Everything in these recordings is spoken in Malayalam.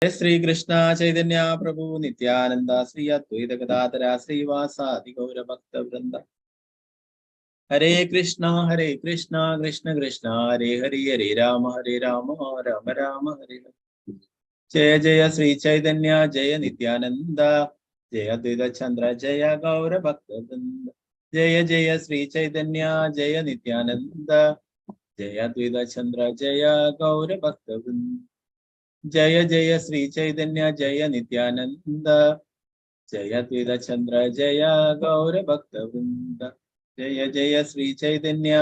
श्री कृष्ण चैतन्य प्रभु नित्यानंद श्री अद्वैत गदाधर श्रीवासादि गौर भक्त वृंद। हरे कृष्णा कृष्ण कृष्ण हरे हरे हरे राम राम राम हरे हरे। जय जय श्री चैतन्य जय नित्यानंद जय अद्वैत चंद्र जय गौर भक्त वृंद। जय जय श्री चैतन्य जय नित्यानंद जय अद्वैत चंद्र जय गौर भक्त वृंद। जय जय श्री चैतन्य जय नित्यानंद जय अद्वैत चंद्र जय गौर भक्त वृंद। जय जय श्री चैतन्य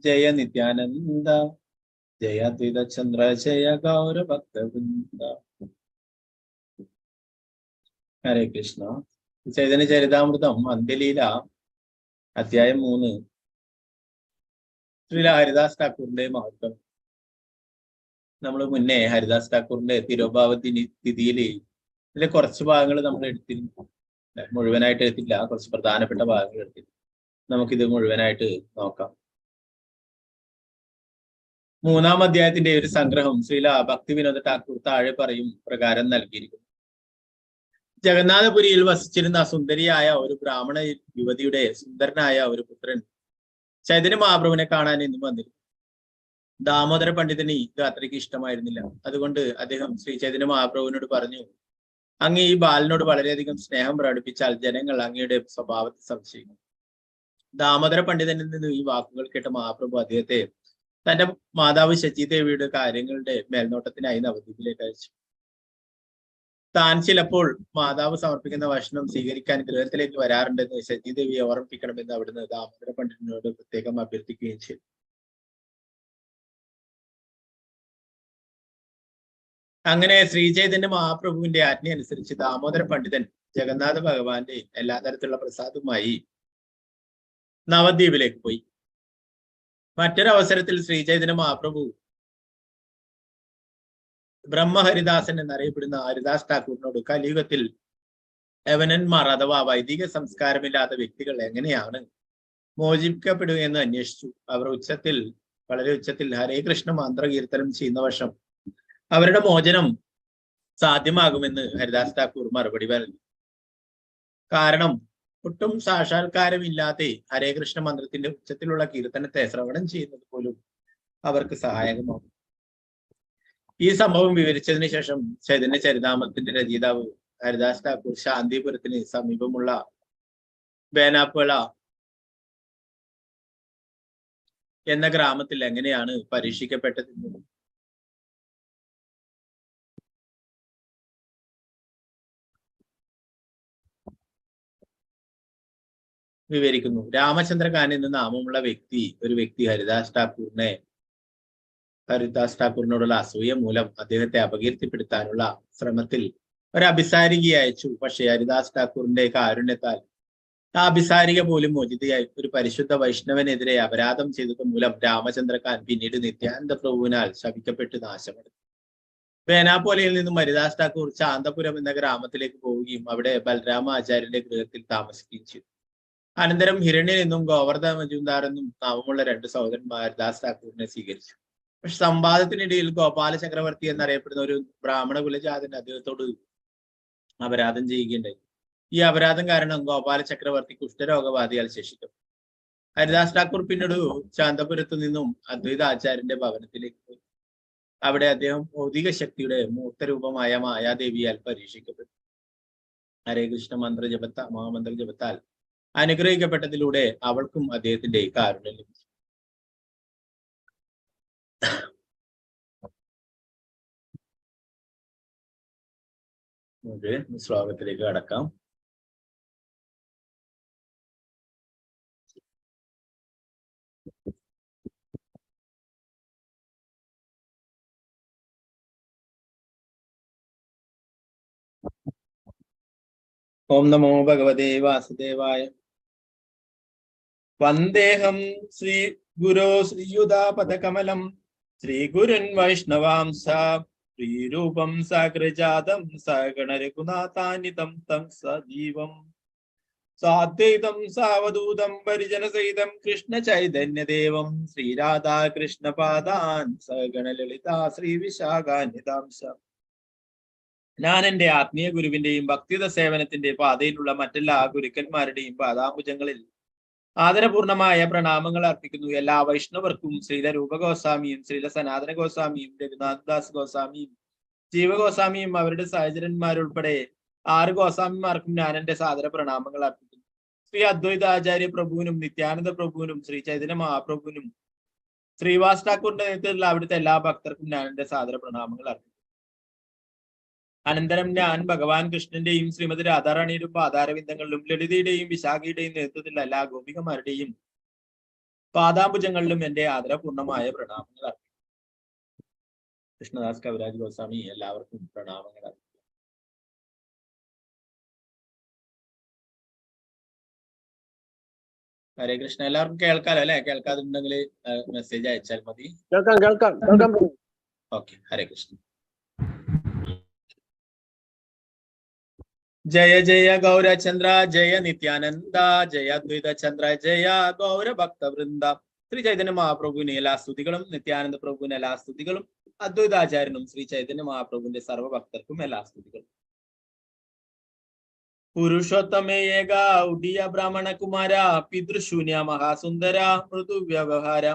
जय नित्यानंद जय अद्वैत चंद्र जय गौर भक्त वृंद। हरे कृष्ण। ചൈതന്യ ചരിതാമൃതം അന്ത്യലീല അധ്യായം 3 ശ്രീ ഹരിദാസ് ഠാക്കൂറിന്റെ മഹത്വം. നമ്മൾ മുന്നേ ഹരിദാസ് ഠാക്കൂറിന്റെ തിരോഭാവ തിഥിയിൽ ഇതിലെ കുറച്ച് ഭാഗങ്ങൾ നമ്മൾ എടുത്തിരുന്നു. മുഴുവനായിട്ട് എടുത്തില്ല, കുറച്ച് പ്രധാനപ്പെട്ട ഭാഗങ്ങൾ എടുത്തിരുന്നു. നമുക്കിത് മുഴുവനായിട്ട് നോക്കാം. 3-ാം അധ്യായത്തിന്റെ ഒരു സംഗ്രഹം ശ്രീല ഭക്തി വിനോദ ഠാക്കൂർ താഴെ പറയും പ്രകാരം നൽകിയിരിക്കുന്നു. ജഗന്നാഥപുരിയിൽ വസിച്ചിരുന്ന സുന്ദരിയായ ഒരു ബ്രാഹ്മണ യുവതിയുടെ സുന്ദരനായ ഒരു പുത്രൻ ചൈതന്യ മഹാപ്രഭുവിനെ കാണാൻ എന്നും വന്നിരുന്നു. ദാമോദര പണ്ഡിതന് ഇത് അത്രയ്ക്ക് ഇഷ്ടമായിരുന്നില്ല. അതുകൊണ്ട് അദ്ദേഹം ശ്രീ ചൈതന്യ മഹാപ്രഭുവിനോട് പറഞ്ഞു, അങ്ങ് ഈ ബാലനോട് വളരെയധികം സ്നേഹം പ്രകടിപ്പിച്ചാൽ ജനങ്ങൾ അങ്ങയുടെ സ്വഭാവത്തെ സംശയിക്കും. ദാമോദര പണ്ഡിതനിൽ നിന്ന് ഈ വാക്കുകൾ കേട്ട മഹാപ്രഭു അദ്ദേഹത്തെ തന്റെ മാതാവ് ശചിദേവിയുടെ കാര്യങ്ങളുടെ മേൽനോട്ടത്തിനായി നവദ്വീപിലേക്ക് അയച്ചു. താൻ ചിലപ്പോൾ മാതാവ് സമർപ്പിക്കുന്ന ഭക്ഷണം സ്വീകരിക്കാൻ ഗൃഹത്തിലേക്ക് വരാറുണ്ടെന്ന് ശചിദേവിയെ ഓർമ്മിപ്പിക്കണമെന്ന് അവിടുന്ന് ദാമോദര പണ്ഡിതനോട് പ്രത്യേകം അഭ്യർത്ഥിക്കുകയും ചെയ്തു. അങ്ങനെ ശ്രീചൈതന്യ മഹാപ്രഭുവിന്റെ ആജ്ഞ അനുസരിച്ച് ദാമോദര പണ്ഡിതൻ ജഗന്നാഥ ഭഗവാന്റെ എല്ലാ തരത്തിലുള്ള പ്രസാദവുമായി നവദ്വീപിലേക്ക് പോയി. മറ്റൊരവസരത്തിൽ ശ്രീചൈതന്യ മഹാപ്രഭു ബ്രഹ്മഹരിദാസൻ എന്നറിയപ്പെടുന്ന ഹരിദാസ് ഠാക്കൂറിനോട് കലിയുഗത്തിൽ യവനന്മാർ അഥവാ വൈദിക സംസ്കാരമില്ലാത്ത വ്യക്തികൾ എങ്ങനെയാണ് മോചിപ്പിക്കപ്പെടുകയെന്ന് അന്വേഷിച്ചു. അവർ വളരെ ഉച്ചത്തിൽ ഹരേ കൃഷ്ണ മന്ത്രകീർത്തനം ചെയ്യുന്ന വർഷം അവരുടെ മോചനം സാധ്യമാകുമെന്ന് ഹരിദാസ് ഠാക്കൂർ മറുപടി പറഞ്ഞു. കാരണം ഒട്ടും സാക്ഷാത്കാരമില്ലാതെ ഹരേ കൃഷ്ണ മന്ത്രത്തിന്റെ ഉച്ചത്തിലുള്ള കീർത്തനത്തെ ശ്രവണം ചെയ്യുന്നത് പോലും അവർക്ക് സഹായകമാകും. ഈ സംഭവം വിവരിച്ചതിന് ശേഷം ചൈതന്യ ചരിതാമൃതത്തിന്റെ രചയിതാവ് ഹരിദാസ് ഠാക്കൂർ ശാന്തിപുരത്തിന് സമീപമുള്ള ബേനാപ്പള എന്ന ഗ്രാമത്തിൽ എങ്ങനെയാണ് പരീക്ഷിക്കപ്പെട്ടതെന്ന് വിവരിക്കുന്നു. രാമചന്ദ്രഖാൻ എന്ന നാമമുള്ള ഒരു വ്യക്തി ഹരിദാസ് ഠാക്കൂറിനോടുള്ള അസൂയ മൂലം അദ്ദേഹത്തെ അപകീർത്തിപ്പെടുത്താനുള്ള ശ്രമത്തിൽ ഒരു അഭിസാരികയെ അയച്ചു. പക്ഷേ ഹരിദാസ് ഠാക്കൂറിന്റെ കാരുണ്യത്താൽ ആ അഭിസാരിക പോലും മോചിതയായി. ഒരു പരിശുദ്ധ വൈഷ്ണവനെതിരെ അപരാധം ചെയ്തത് മൂലം രാമചന്ദ്രഖാൻ പിന്നീട് നിത്യാനന്ദ പ്രഭുവിനാൽ ശപിക്കപ്പെട്ട് നാശമടഞ്ഞു. ബേനാപ്പോലയിൽ നിന്നും ഹരിദാസ് ഠാക്കൂർ ശാന്തപുരം എന്ന ഗ്രാമത്തിലേക്ക് പോവുകയും അവിടെ ബലരാമ ആചാര്യന്റെ ഗൃഹത്തിൽ താമസിക്കുകയും ചെയ്തു. അനന്തരം ഹിരണ്യൻ എന്നും ഗോവർദ്ധന മജുംദാർ എന്നും നാമമുള്ള 2 സഹോദരന്മാർ ഹരിദാസ് ഠാക്കൂറിനെ സ്വീകരിച്ചു. പക്ഷെ സംവാദത്തിനിടയിൽ ഗോപാല ചക്രവർത്തി എന്നറിയപ്പെടുന്ന ഒരു ബ്രാഹ്മണ കുലജാതൻ അദ്ദേഹത്തോട് അപരാധം ചെയ്യുകയുണ്ടായി. ഈ അപരാധം കാരണം ഗോപാല ചക്രവർത്തി കുഷ്ഠരോഗബാധയാൽ ശേഷിക്കും. ഹരിദാസ് ഠാക്കൂർ പിന്നീട് ശാന്തപുരത്തു നിന്നും അദ്വൈത ആചാര്യന്റെ ഭവനത്തിലേക്ക് പോയി. അവിടെ അദ്ദേഹം ഭൗതിക ശക്തിയുടെ മൂർത്തരൂപമായ മായാദേവിയാൽ പരീക്ഷിക്കപ്പെട്ടു. ഹരേ കൃഷ്ണ മഹാമന്ത്ര ജപത്താൽ അനുഗ്രഹിക്കപ്പെട്ടതിലൂടെ അവൾക്കും അദ്ദേഹത്തിന്റെ കാരുണ്യം ലഭിച്ചു. ശ്ലോകത്തിലേക്ക് കടക്കാം. ഓം നമോ ഭഗവതേ വാസുദേവായ. വന്ദേഹം ശ്രീ ഗുരോ ശ്രീയുതാപദകമലം ശ്രീഗുരുൻ വൈഷ്ണവാംസ ശ്രീരൂപം സാഗ്രജാതം സഗണരഘുനാഥാനിതം തം സജീവം സാദ്വൈതം സാവധൂതം പരിജനസഹിതം കൃഷ്ണ ചൈതന്യദേവം ശ്രീരാധാ കൃഷ്ണപാദാൻ സഗണലളിതാ ശ്രീ വിശാഖാന്യതാംശ ഞാൻ എന്റെ ആത്മീയ ഗുരുവിന്റെയും ഭക്തിയുത സേവനത്തിന്റെ പാതയിലുള്ള മറ്റെല്ലാ ഗുരുക്കന്മാരുടെയും പാദാംബുജങ്ങളിൽ ആദരപൂർണമായ പ്രണാമങ്ങൾ അർപ്പിക്കുന്നു. എല്ലാ വൈഷ്ണവർക്കും ശ്രീല രൂപഗോസ്വാമിയും ശ്രീല സനാതന ഗോസ്വാമിയും രഘുനാഥ് ദാസ് ഗോസ്വാമിയും ജീവഗോസ്വാമിയും അവരുടെ സഹചരന്മാരുൾപ്പെടെ 6 ഗോസ്വാമിമാർക്കും ഞാൻ എന്റെ സാദര പ്രണാമങ്ങൾ അർപ്പിക്കുന്നു. ശ്രീ അദ്വൈത ആചാര്യ പ്രഭുവിനും നിത്യാനന്ദ പ്രഭുവിനും ശ്രീ ചൈതന്യ മഹാപ്രഭുവിനും ശ്രീവാസ് ഠാക്കൂറിന്റെ നേതൃത്വത്തിലുള്ള അവിടുത്തെ എല്ലാ ഭക്തർക്കും ഞാൻ എന്റെ സാദര പ്രണാമങ്ങൾ അർപ്പിക്കുന്നു. അനന്തരം ഞാൻ ഭഗവാൻ കൃഷ്ണന്റെയും ശ്രീമതി രാധാറാണിയുടെയും പാതാരവിന്ദങ്ങളിലും ലളിതയുടെയും വിശാഖയുടെയും നേതൃത്വത്തിലുള്ള എല്ലാ ഗോപികമാരുടെയും പാദാംബുജങ്ങളിലും എന്റെ ആദരപൂർണമായ പ്രണാമങ്ങൾ അർപ്പിക്കുന്നു. കൃഷ്ണദാസ് കവിരാജ് ഗോസ്വാമി എല്ലാവർക്കും പ്രണാമങ്ങൾ അർപ്പിക്കുന്നു. ഹരേ കൃഷ്ണ. എല്ലാവർക്കും കേൾക്കാലോ അല്ലെ? കേൾക്കാതുണ്ടെങ്കിൽ മെസ്സേജ് അയച്ചാൽ മതി. ഓക്കെ. ഹരേ കൃഷ്ണ. ജയ ജയ ഗൗരചന്ദ്ര ജയ നിത്യാനന്ദ ജയ അദ്വൈത ചന്ദ്ര ജയ ഗൗര ഭക്തവൃന്ദ. ശ്രീ ചൈതന്യ മഹാപ്രഭുവിന് എല്ലാ സ്തുതികളും, നിത്യാനന്ദ പ്രഭുവിന് എല്ലാ സ്തുതികളും, അദ്വൈതാചാര്യനും ശ്രീ ചൈതന്യ മഹാപ്രഭുവിന്റെ സർവ്വഭക്തർക്കും എല്ലാ സ്തുതികളും. പുരുഷോത്തമേക ഉഡിയ ബ്രാഹ്മണ കുമാര പിതൃശൂന്യ മഹാസുന്ദര മൃദു വ്യവഹാര.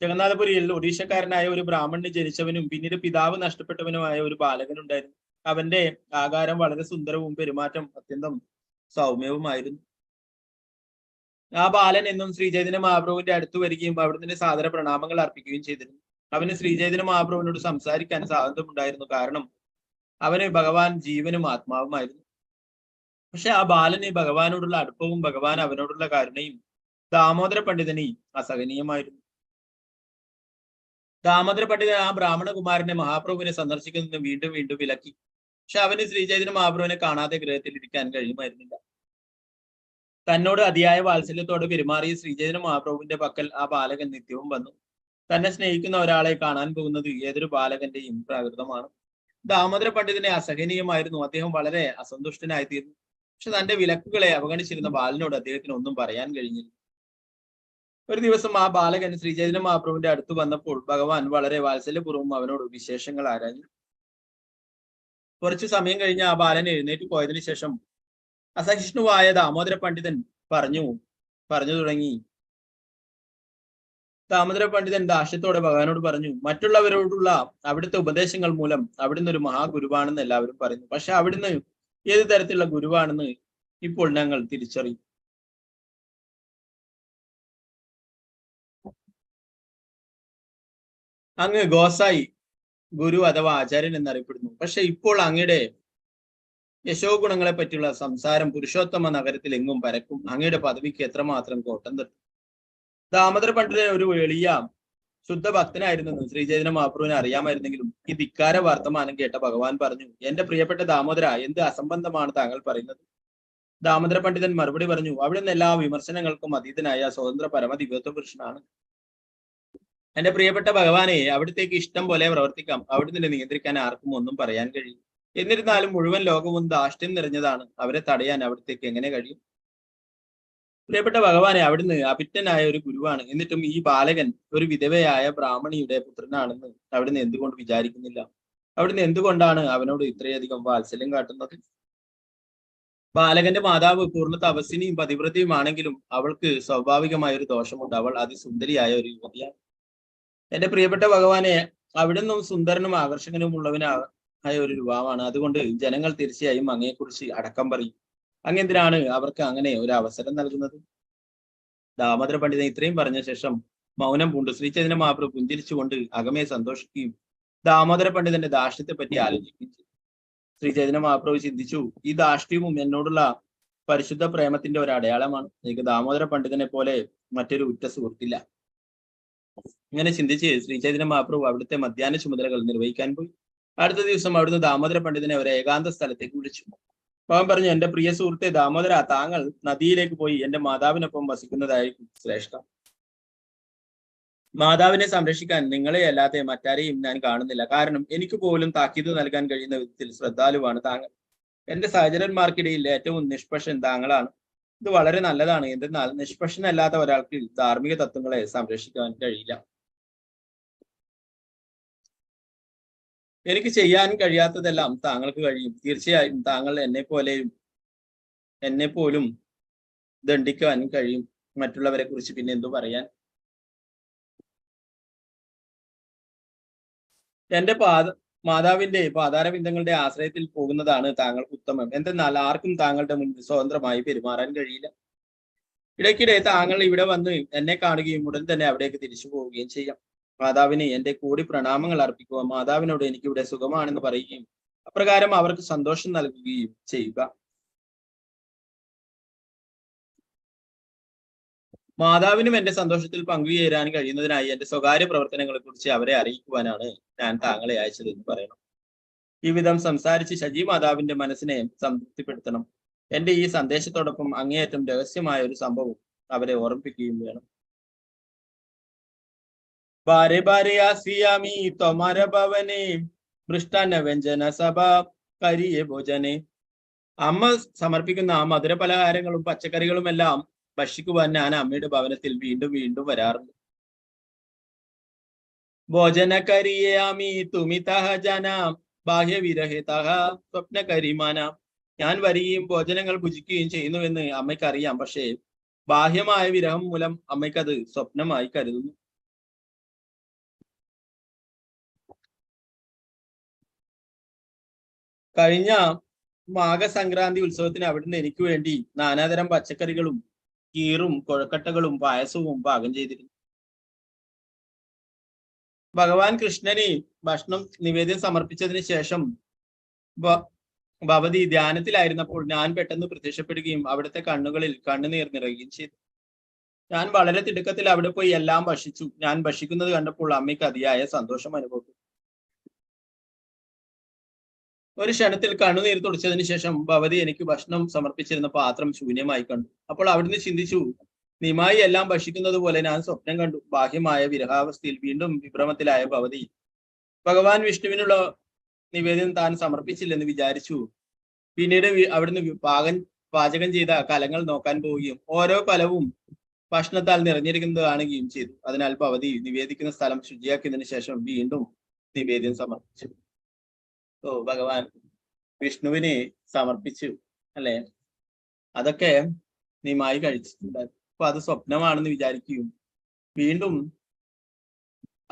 ജഗന്നാഥപുരിയിൽ ഒഡീഷക്കാരനായ ഒരു ബ്രാഹ്മണന് ജനിച്ചവനും പിന്നീട് പിതാവ് നഷ്ടപ്പെട്ടവനുമായ ഒരു ബാലകനുണ്ടായിരുന്നു. അവന്റെ ആകാരം വളരെ സുന്ദരവും പെരുമാറ്റം അത്യന്തം സൗമ്യവുമായിരുന്നു. ആ ബാലൻ എന്നും ശ്രീചൈതന്യ മഹാപ്രഭുവിന്റെ അടുത്ത് വരികയും അവിടുത്തെ സാദര പ്രണാമങ്ങൾ അർപ്പിക്കുകയും ചെയ്തിരുന്നു. അവന് ശ്രീചൈതന്യ മഹാപ്രഭുവിനോട് സംസാരിക്കാൻ സ്വാതന്ത്ര്യമുണ്ടായിരുന്നു. കാരണം അവന് ഭഗവാൻ ജീവനും ആത്മാവുമായിരുന്നു. പക്ഷെ ആ ബാലന് ഭഗവാനോടുള്ള അടുപ്പവും ഭഗവാൻ അവനോടുള്ള കാരുണയും ദാമോദര പണ്ഡിതന് അസഹനീയമായിരുന്നു. ദാമോദര പണ്ഡിതൻ ആ ബ്രാഹ്മണ കുമാരനെ മഹാപ്രഭുവിനെ സന്ദർശിക്കുന്നതിന് വീണ്ടും വീണ്ടും വിലക്കി. പക്ഷെ അവന് ശ്രീചൈതന്യ മഹാപ്രഭുവിനെ കാണാതെ ഗൃഹത്തിൽ ഇരിക്കാൻ കഴിയുമായിരുന്നില്ല. തന്നോട് അതിയായ വാത്സല്യത്തോടെ പെരുമാറിയ ശ്രീചൈതന്യ മഹാപ്രഭുവിന്റെ പക്കൽ ആ ബാലകൻ നിത്യവും വന്നു. തന്നെ സ്നേഹിക്കുന്ന ഒരാളെ കാണാൻ പോകുന്നത് ഏതൊരു ബാലകന്റെയും പ്രാകൃതമാണ്. ദാമോദര പണ്ഡിതനെ അസഹനീയമായിരുന്നു. അദ്ദേഹം വളരെ അസന്തുഷ്ടനായിത്തീർന്നു. പക്ഷെ തന്റെ വിലക്കുകളെ അവഗണിച്ചിരുന്ന ബാലനോട് അദ്ദേഹത്തിന് ഒന്നും പറയാൻ കഴിഞ്ഞില്ല. ഒരു ദിവസം ആ ബാലകൻ ശ്രീചൈതന്യ മഹാപ്രഭുവിന്റെ അടുത്ത് വന്നപ്പോൾ ഭഗവാൻ വളരെ വാത്സല്യപൂർവ്വം അവനോട് വിശേഷങ്ങൾ ആരാഞ്ഞു. കുറച്ചു സമയം കഴിഞ്ഞ് ആ ബാലൻ എഴുന്നേറ്റ് പോയതിനു ശേഷം അസഹിഷ്ണുവായ ദാമോദര പണ്ഡിതൻ പറഞ്ഞു തുടങ്ങി. ദാമോദര പണ്ഡിതൻ ദാക്ഷ്യത്തോടെ ഭഗവാനോട് പറഞ്ഞു, മറ്റുള്ളവരോടുള്ള അവിടുത്തെ ഉപദേശങ്ങൾ മൂലം അവിടുന്ന് ഒരു മഹാഗുരുവാണെന്ന് എല്ലാവരും പറയുന്നു. പക്ഷെ അവിടുന്ന് ഏത് തരത്തിലുള്ള ഗുരുവാണെന്ന് ഇപ്പോൾ ഞങ്ങൾ തിരിച്ചറിയും. അങ്ങ് ഗോസായി ഗുരു അഥവാ ആചാര്യൻ എന്നറിയപ്പെടുന്നു. പക്ഷെ ഇപ്പോൾ അങ്ങയുടെ യശോ ഗുണങ്ങളെ പറ്റിയുള്ള സംസാരം പുരുഷോത്തമ നഗരത്തിൽ എങ്ങും പരക്കും. അങ്ങയുടെ പദവിക്ക് എത്രമാത്രം കോട്ടം തട്ടും. ദാമോദര പണ്ഡിതൻ ഒരു എളിയ ശുദ്ധ ഭക്തനായിരുന്നെന്ന് ശ്രീചൈതന്യ മഹാപ്രഭുവിനെ അറിയാമായിരുന്നെങ്കിലും ഈ ധിക്കാര വർത്തമാനം കേട്ട ഭഗവാൻ പറഞ്ഞു, എന്റെ പ്രിയപ്പെട്ട ദാമോദര, എന്ത് അസംബന്ധമാണ് താങ്കൾ പറയുന്നത്? ദാമോദര പണ്ഡിതൻ മറുപടി പറഞ്ഞു, അവിടുന്ന് എല്ലാ വിമർശനങ്ങൾക്കും അതീതനായ സ്വതന്ത്ര പരമദിവ്യത്വ പുരുഷനാണ്. എന്റെ പ്രിയപ്പെട്ട ഭഗവാനെ, അവിടത്തേക്ക് ഇഷ്ടം പോലെ പ്രവർത്തിക്കാം. അവിടുന്ന് നിയന്ത്രിക്കാൻ ആർക്കും ഒന്നും പറയാൻ കഴിയും. എന്നിരുന്നാലും മുഴുവൻ ലോകവും ധാഷ്ട്യം നിറഞ്ഞതാണ്. അവരെ തടയാൻ അവിടത്തേക്ക് എങ്ങനെ കഴിയും? പ്രിയപ്പെട്ട ഭഗവാനെ, അവിടുന്ന് അഭിജ്ഞനായ ഒരു ഗുരുവാണ്. എന്നിട്ടും ഈ ബാലകൻ ഒരു വിധവയായ ബ്രാഹ്മണിയുടെ പുത്രനാണെന്ന് അവിടുന്ന് എന്തുകൊണ്ട് വിചാരിക്കുന്നില്ല? അവിടുന്ന് എന്തുകൊണ്ടാണ് അവനോട് ഇത്രയധികം വാത്സല്യം കാട്ടുന്നത്? ബാലകന്റെ മാതാവ് പൂർണ്ണ തപസ്വിനിയും പതിവ്രതയുമാണെങ്കിലും അവൾക്ക് സ്വാഭാവികമായ ഒരു ദോഷമുണ്ട്. അവൾ അതിസുന്ദരിയായ ഒരു യുവതിയാണ്. എന്റെ പ്രിയപ്പെട്ട ഭഗവാനെ, അവിടുന്നും സുന്ദരനും ആകർഷകനും ഉള്ളവനായ ഒരു യുവാവാണ്. അതുകൊണ്ട് ജനങ്ങൾ തീർച്ചയായും അങ്ങയെക്കുറിച്ച് അടക്കം പറയും. അങ്ങെന്തിനാണ് അവർക്ക് അങ്ങനെ ഒരു അവസരം നൽകുന്നത്? ദാമോദര പണ്ഡിതൻ ഇത്രയും പറഞ്ഞ ശേഷം മൗനം പൂണ്ടു. ശ്രീചൈതന്യ മഹാപ്രഭു പുഞ്ചിരിച്ചുകൊണ്ട് അകമേ സന്തോഷിക്കുകയും ദാമോദര പണ്ഡിതന്റെ ധാർഷ്ട്യത്തെ പറ്റി ആലോചിക്കുകയും ചെയ്തു. ശ്രീചൈതന്യ മഹാപ്രഭു ചിന്തിച്ചു, ഈ ധാർഷ്ട്യവും എന്നോടുള്ള പരിശുദ്ധ പ്രേമത്തിന്റെ ഒരു അടയാളമാണ്. എനിക്ക് ദാമോദര പണ്ഡിതനെ പോലെ മറ്റൊരു ഉറ്റ സുഹൃത്തില്ല. ഇങ്ങനെ ചിന്തിച്ച് ശ്രീചൈതന്യ മഹാപ്രഭു അവിടുത്തെ മധ്യാഹ്ന ചുമതലകൾ നിർവഹിക്കാൻ പോയി. അടുത്ത ദിവസം അവിടുന്ന് ദാമോദര പണ്ഡിതനെ ഒരു ഏകാന്ത സ്ഥലത്തേക്ക് വിളിച്ചു. ഭഗവാൻ പറഞ്ഞു, എന്റെ പ്രിയ സുഹൃത്തെ ദാമോദര, താങ്കൾ നദിയിലേക്ക് പോയി എന്റെ മാതാവിനൊപ്പം വസിക്കുന്നതായിരിക്കും ശ്രേഷ്ഠം. മാതാവിനെ സംരക്ഷിക്കാൻ നിങ്ങളെ അല്ലാതെ മറ്റാരെയും ഞാൻ കാണുന്നില്ല. കാരണം എനിക്ക് പോലും താക്കീത് നൽകാൻ കഴിയുന്ന വിധത്തിൽ ശ്രദ്ധാലുവാണ് താങ്കൾ. എന്റെ സഹചരന്മാർക്കിടയിൽ ഏറ്റവും നിഷ്പക്ഷൻ താങ്കളാണ്. ഇത് വളരെ നല്ലതാണ്. എന്തെന്നാൽ നിഷ്പക്ഷനല്ലാത്ത ഒരാൾക്ക് ധാർമ്മിക തത്വങ്ങളെ സംരക്ഷിക്കാൻ കഴിയില്ല. എനിക്ക് ചെയ്യാൻ കഴിയാത്തതെല്ലാം താങ്കൾക്ക് കഴിയും. തീർച്ചയായും താങ്കൾ എന്നെ പോലും ദണ്ഡിക്കാൻ കഴിയും. മറ്റുള്ളവരെ കുറിച്ച് പിന്നെ എന്തു പറയാൻ? എന്റെ മാതാവിന്റെ പാതാരബിന്ദങ്ങളുടെ ആശ്രയത്തിൽ പോകുന്നതാണ് താങ്കൾക്ക് ഉത്തമം. എന്തെന്നാൽ ആർക്കും താങ്കളുടെ മുൻപിൽ സ്വതന്ത്രമായി പെരുമാറാൻ കഴിയില്ല. ഇടയ്ക്കിടെ താങ്കൾ ഇവിടെ വന്ന് എന്നെ കാണുകയും ഉടൻ തന്നെ അവിടേക്ക് തിരിച്ചു പോവുകയും ചെയ്യാം. മാതാവിന് എന്റെ കൂടി പ്രണാമങ്ങൾ അർപ്പിക്കുക. മാതാവിനോട് എനിക്കിവിടെ സുഖമാണെന്ന് പറയുകയും അപ്രകാരം അവർക്ക് സന്തോഷം നൽകുകയും ചെയ്യുക. മാതാവിനും എന്റെ സന്തോഷത്തിൽ പങ്കുചേരാൻ കഴിയുന്നതിനായി എന്റെ സ്വകാര്യ പ്രവർത്തനങ്ങളെ കുറിച്ച് അവരെ അറിയിക്കുവാനാണ് ഞാൻ താങ്കളെ അയച്ചതെന്ന് പറയണം. ഈ വിധം സംസാരിച്ച് ശജി മാതാവിന്റെ മനസ്സിനെ സംതൃപ്തിപ്പെടുത്തണം. എന്റെ ഈ സന്ദേശത്തോടൊപ്പം അങ്ങേയറ്റം രഹസ്യമായ ഒരു സംഭവം അവരെ ഓർമ്മിപ്പിക്കുകയും വേണം. ബാരെ ബാരെ ആസിയാമി തൊമര ഭവനെ മൃഷ്ടാന്ന വ്യഞ്ജന സഭ കരിയെ ഭോജനെ. അമ്മ സമർപ്പിക്കുന്ന ആ മധുര പലഹാരങ്ങളും പച്ചക്കറികളും എല്ലാം ഭക്ഷിക്കുവാൻ ഞാൻ അമ്മയുടെ ഭവനത്തിൽ വീണ്ടും വീണ്ടും വരാറുണ്ട്. ഭോജന കരിയാമി തുമിതഹ ജന ബാഹ്യ വിരഹിതഹ സ്വപ്ന കരിമാന. ഞാൻ വരികയും ഭോജനങ്ങൾ ഭുജിക്കുകയും ചെയ്യുന്നുവെന്ന് അമ്മയ്ക്ക് അറിയാം. പക്ഷേ ബാഹ്യമായ വിരഹം മൂലം അമ്മയ്ക്കത് സ്വപ്നമായി കരുതുന്നു. കഴിഞ്ഞ മാഘസംക്രാന്തി ഉത്സവത്തിന് അവിടുന്ന് എനിക്ക് വേണ്ടി നാനാതരം പച്ചക്കറികളും കീറും കൊഴക്കട്ടകളും പായസവും പാകം ചെയ്തിരുന്നു. ഭഗവാൻ കൃഷ്ണന് ഭക്ഷണം നിവേദ്യം സമർപ്പിച്ചതിന് ശേഷം ഭവതി ധ്യാനത്തിലായിരുന്നപ്പോൾ ഞാൻ പെട്ടെന്ന് പ്രത്യക്ഷപ്പെടുകയും അവിടുത്തെ കണ്ണുകളിൽ കണ്ണുനീർ നിറയുകയും ചെയ്തു. ഞാൻ വളരെ തിടുക്കത്തിൽ അവിടെ പോയി എല്ലാം ഭക്ഷിച്ചു. ഞാൻ ഭക്ഷിക്കുന്നത് കണ്ടപ്പോൾ അമ്മയ്ക്ക് അതിയായ സന്തോഷം അനുഭവപ്പെട്ടു. ഒരു ക്ഷണത്തിൽ കണ്ണുനീർ തുടച്ചതിന് ശേഷം ഭവതി എനിക്ക് ഭക്ഷണം സമർപ്പിച്ചിരുന്ന പാത്രം ശൂന്യമായി കണ്ടു. അപ്പോൾ അവിടുന്ന് ചിന്തിച്ചു, നിമായി എല്ലാം ഭക്ഷിക്കുന്നത് പോലെ ഞാൻ സ്വപ്നം കണ്ടു. ബാഹ്യമായ വിരഹാവസ്ഥയിൽ വീണ്ടും വിഭ്രമത്തിലായ ഭവതി ഭഗവാൻ വിഷ്ണുവിനുള്ള നിവേദനം താൻ സമർപ്പിച്ചില്ലെന്ന് വിചാരിച്ചു. പിന്നീട് അവിടുന്ന് പാചകം ചെയ്ത കലങ്ങൾ നോക്കാൻ പോവുകയും ഓരോ കലവും ഭക്ഷണത്താൽ നിറഞ്ഞിരിക്കുന്നത് കാണുകയും ചെയ്തു. അതിനാൽ ഭവതി നിവേദിക്കുന്ന സ്ഥലം ശുചിയാക്കിയതിനു ശേഷം വീണ്ടും നിവേദ്യം സമർപ്പിച്ചു. ഭഗവാൻ വിഷ്ണുവിനെ സമർപ്പിച്ചു അല്ലെ? അതൊക്കെ നീമായി കഴിച്ചിട്ടുണ്ട്. അപ്പൊ അത് സ്വപ്നമാണെന്ന് വിചാരിക്കുകയും വീണ്ടും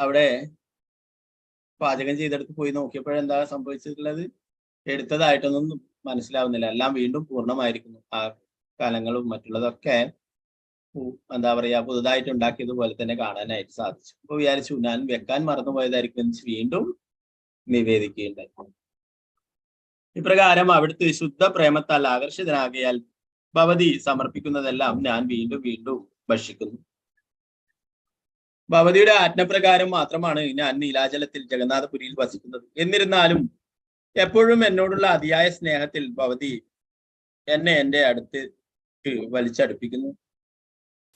അവിടെ പാചകം ചെയ്തെടുത്ത് പോയി നോക്കിയപ്പോഴെന്താ സംഭവിച്ചിട്ടുള്ളത്? എടുത്തതായിട്ടൊന്നും മനസ്സിലാവുന്നില്ല. എല്ലാം വീണ്ടും പൂർണ്ണമായിരിക്കുന്നു. ആ കലങ്ങളും മറ്റുള്ളതൊക്കെ എന്താ പറയാ പുതുതായിട്ട് ഉണ്ടാക്കിയതുപോലെ തന്നെ കാണാനായിട്ട് സാധിച്ചു. അപ്പൊ വിചാരിച്ചു ഞാൻ വെക്കാൻ മറന്നുപോയതായിരിക്കും എന്ന് വീണ്ടും നിവേദിക്കുകയുണ്ടായി. ഇപ്രകാരം അവിടുത്തെ ശുദ്ധ പ്രേമത്താൽ ആകർഷിതനാകിയാൽ ഭവതി സമർപ്പിക്കുന്നതെല്ലാം ഞാൻ വീണ്ടും വീണ്ടും ഭക്ഷിക്കുന്നു. ഭവതിയുടെ ആജ്ഞപ്രകാരം മാത്രമാണ് ഞാൻ നീലാചലത്തിൽ ജഗന്നാഥപുരിയിൽ വസിക്കുന്നത്. എന്നിരുന്നാലും എപ്പോഴും എന്നോടുള്ള അതിയായ സ്നേഹത്തിൽ ഭവതി എന്നെ എന്റെ അടുത്ത് വലിച്ചടുപ്പിക്കുന്നു.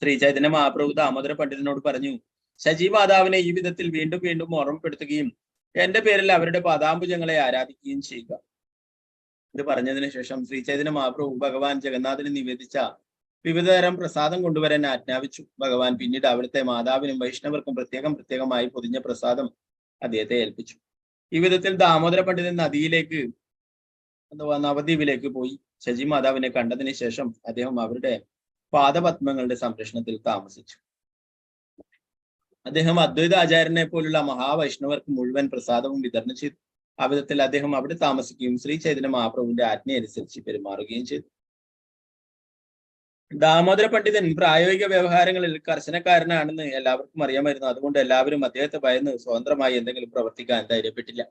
ശ്രീ ചൈതന്യ മഹാപ്രഭു ദാമോദര പണ്ഡിതനോട് പറഞ്ഞു, ശജി മാതാവിനെ ഈ വിധത്തിൽ വീണ്ടും വീണ്ടും ഓർമ്മപ്പെടുത്തുകയും എന്റെ പേരിൽ അവരുടെ പാദാംബുജങ്ങളെ ആരാധിക്കുകയും ചെയ്യുക. ഇത് പറഞ്ഞതിന് ശേഷം ശ്രീ ചൈതന്യ മഹാപ്രഭു ഭഗവാൻ ജഗന്നാഥന് നിവേദിച്ച വിവിധതരം പ്രസാദം കൊണ്ടുവരാൻ ആജ്ഞാപിച്ചു. ഭഗവാൻ പിന്നീട് അവിടുത്തെ മാതാവിനും വൈഷ്ണവർക്കും പ്രത്യേകമായി പൊതിഞ്ഞ പ്രസാദം അദ്ദേഹത്തെ ഏൽപ്പിച്ചു. ഈ വിധത്തിൽ ദാമോദര പണ്ഡിതൻ നവദ്വീപിലേക്ക് പോയി. ശജി മാതാവിനെ കണ്ടതിന് ശേഷം അദ്ദേഹം അവരുടെ പാദപത്മങ്ങളുടെ സംരക്ഷണത്തിൽ താമസിച്ചു. അദ്ദേഹം അദ്വൈത ആചാര്യനെ പോലുള്ള മഹാവൈഷ്ണവർക്ക് മുഴുവൻ പ്രസാദവും വിതരണം ചെയ്തു. ആ വിധത്തിൽ അദ്ദേഹം അവിടെ താമസിക്കുകയും ശ്രീ ചൈതന്യ മഹാപ്രഭുവിന്റെ ആജ്ഞയനുസരിച്ച് പെരുമാറുകയും ചെയ്തു. ദാമോദര പണ്ഡിതൻ പ്രായോഗിക വ്യവഹാരങ്ങളിൽ കർശനക്കാരനാണെന്ന് എല്ലാവർക്കും അറിയാമായിരുന്നു. അതുകൊണ്ട് എല്ലാവരും അദ്ദേഹത്തെ ഭയന്ന് സ്വതന്ത്രമായി എന്തെങ്കിലും പ്രവർത്തിക്കാൻ ധൈര്യപ്പെട്ടില്ല.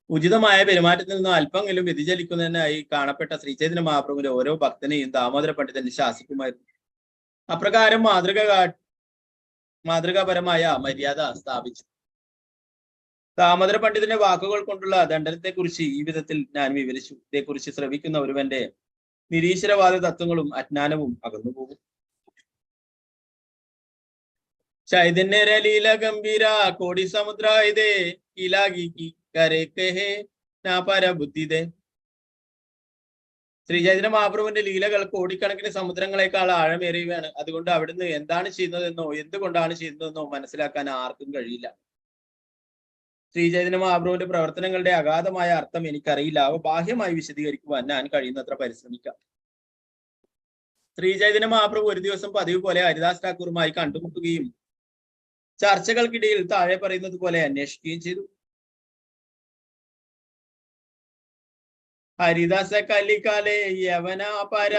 ഉചിതമായ പെരുമാറ്റത്തിൽ നിന്ന് അല്പമെങ്കിലും വ്യതിചലിക്കുന്നതിനായി കാണപ്പെട്ട ശ്രീ ചൈതന്യ മഹാപ്രഭുവിന്റെ ഓരോ ഭക്തനെയും ദാമോദര പണ്ഡിതൻ ശാസിക്കുമായിരുന്നു. അപ്രകാരം മാതൃകാപരമായ മര്യാദ സ്ഥാപിച്ചു. ദാമോദര പണ്ഡിതന്റെ വാക്കുകൾ കൊണ്ടുള്ള ദണ്ഡനത്തെ കുറിച്ച് ഈ വിധത്തിൽ ഞാൻ വിവരിച്ചു. ഇതേക്കുറിച്ച് ശ്രവിക്കുന്ന ഒരുവന്റെ നിരീശ്വരവാദ തത്വങ്ങളും അജ്ഞാനവും അകന്നുപോകും. ചൈതന്യ ലീല ഗംഭീര കോടി സമുദ്രായതേ ഇലാഗി കരേ നാ പരബുദ്ധിതേ. ശ്രീ ചൈതന്യ മഹാപ്രഭുവിന്റെ ലീലകൾ കോടിക്കണക്കിന് സമുദ്രങ്ങളെക്കാൾ ആഴമേറിയവയാണ്. അതുകൊണ്ട് അവിടുന്ന് എന്താണ് ചെയ്യുന്നതെന്നോ എന്തുകൊണ്ടാണ് ചെയ്യുന്നതെന്നോ മനസ്സിലാക്കാൻ ആർക്കും കഴിയില്ല. ശ്രീചൈതന്യ മഹാപ്രഭുവിന്റെ പ്രവർത്തനങ്ങളുടെ അഗാധമായ അർത്ഥം എനിക്കറിയില്ല. അവ ബാഹ്യമായി വിശദീകരിക്കുവാൻ ഞാൻ കഴിയുന്നത്ര പരിശ്രമിക്കാം. ശ്രീചൈതന്യ മഹാപ്രഭു ഒരു ദിവസം പതിവ് പോലെ ഹരിദാസ് ഠാക്കൂറുമായി കണ്ടുമുട്ടുകയും ചർച്ചകൾക്കിടയിൽ താഴെ പറയുന്നത് പോലെ അന്വേഷിക്കുകയും ചെയ്തു. ഹരിദാസ കലികാലെ യവന പര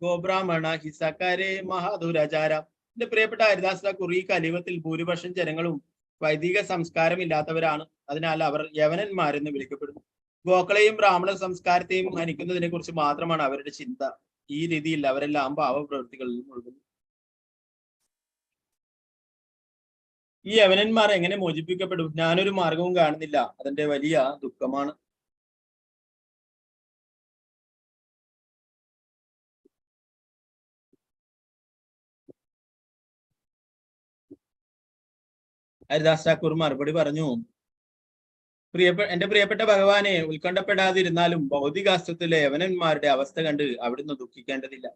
ഗോബ്രാഹ്മണ ഹിസക്കരെ മഹാദുരാചാര. എന്റെ പ്രിയപ്പെട്ട ഹരിദാസ് ഠാക്കൂർ, ഈ കലിയുഗത്തിൽ ഭൂരിപക്ഷം ജനങ്ങളും വൈദിക സംസ്കാരമില്ലാത്തവരാണ്. അതിനാൽ അവർ യവനന്മാരെന്ന് വിളിക്കപ്പെടുന്നു. ഗോക്കളെയും ബ്രാഹ്മണ സംസ്കാരത്തെയും ഹനിക്കുന്നതിനെ കുറിച്ച് മാത്രമാണ് അവരുടെ ചിന്ത. ഈ രീതിയിൽ അവരെല്ലാം പാവപ്രവൃത്തികളിൽ മുഴുകുന്നു. ഈ യവനന്മാർ എങ്ങനെ മോചിപ്പിക്കപ്പെടും? ഞാനൊരു മാർഗവും കാണുന്നില്ല. അതിന്റെ വലിയ ദുഃഖമാണ്. ഹരിദാസ് ഠാക്കൂർ മറുപടി പറഞ്ഞു, എന്റെ പ്രിയപ്പെട്ട ഭഗവാനെ, ഉത്കണ്ഠപ്പെടാതിരുന്നാലും ഭൗതികാസ്ത്രത്തിലെ യവനന്മാരുടെ അവസ്ഥ കണ്ട് അവിടുന്ന് ദുഃഖിക്കേണ്ടതില്ല.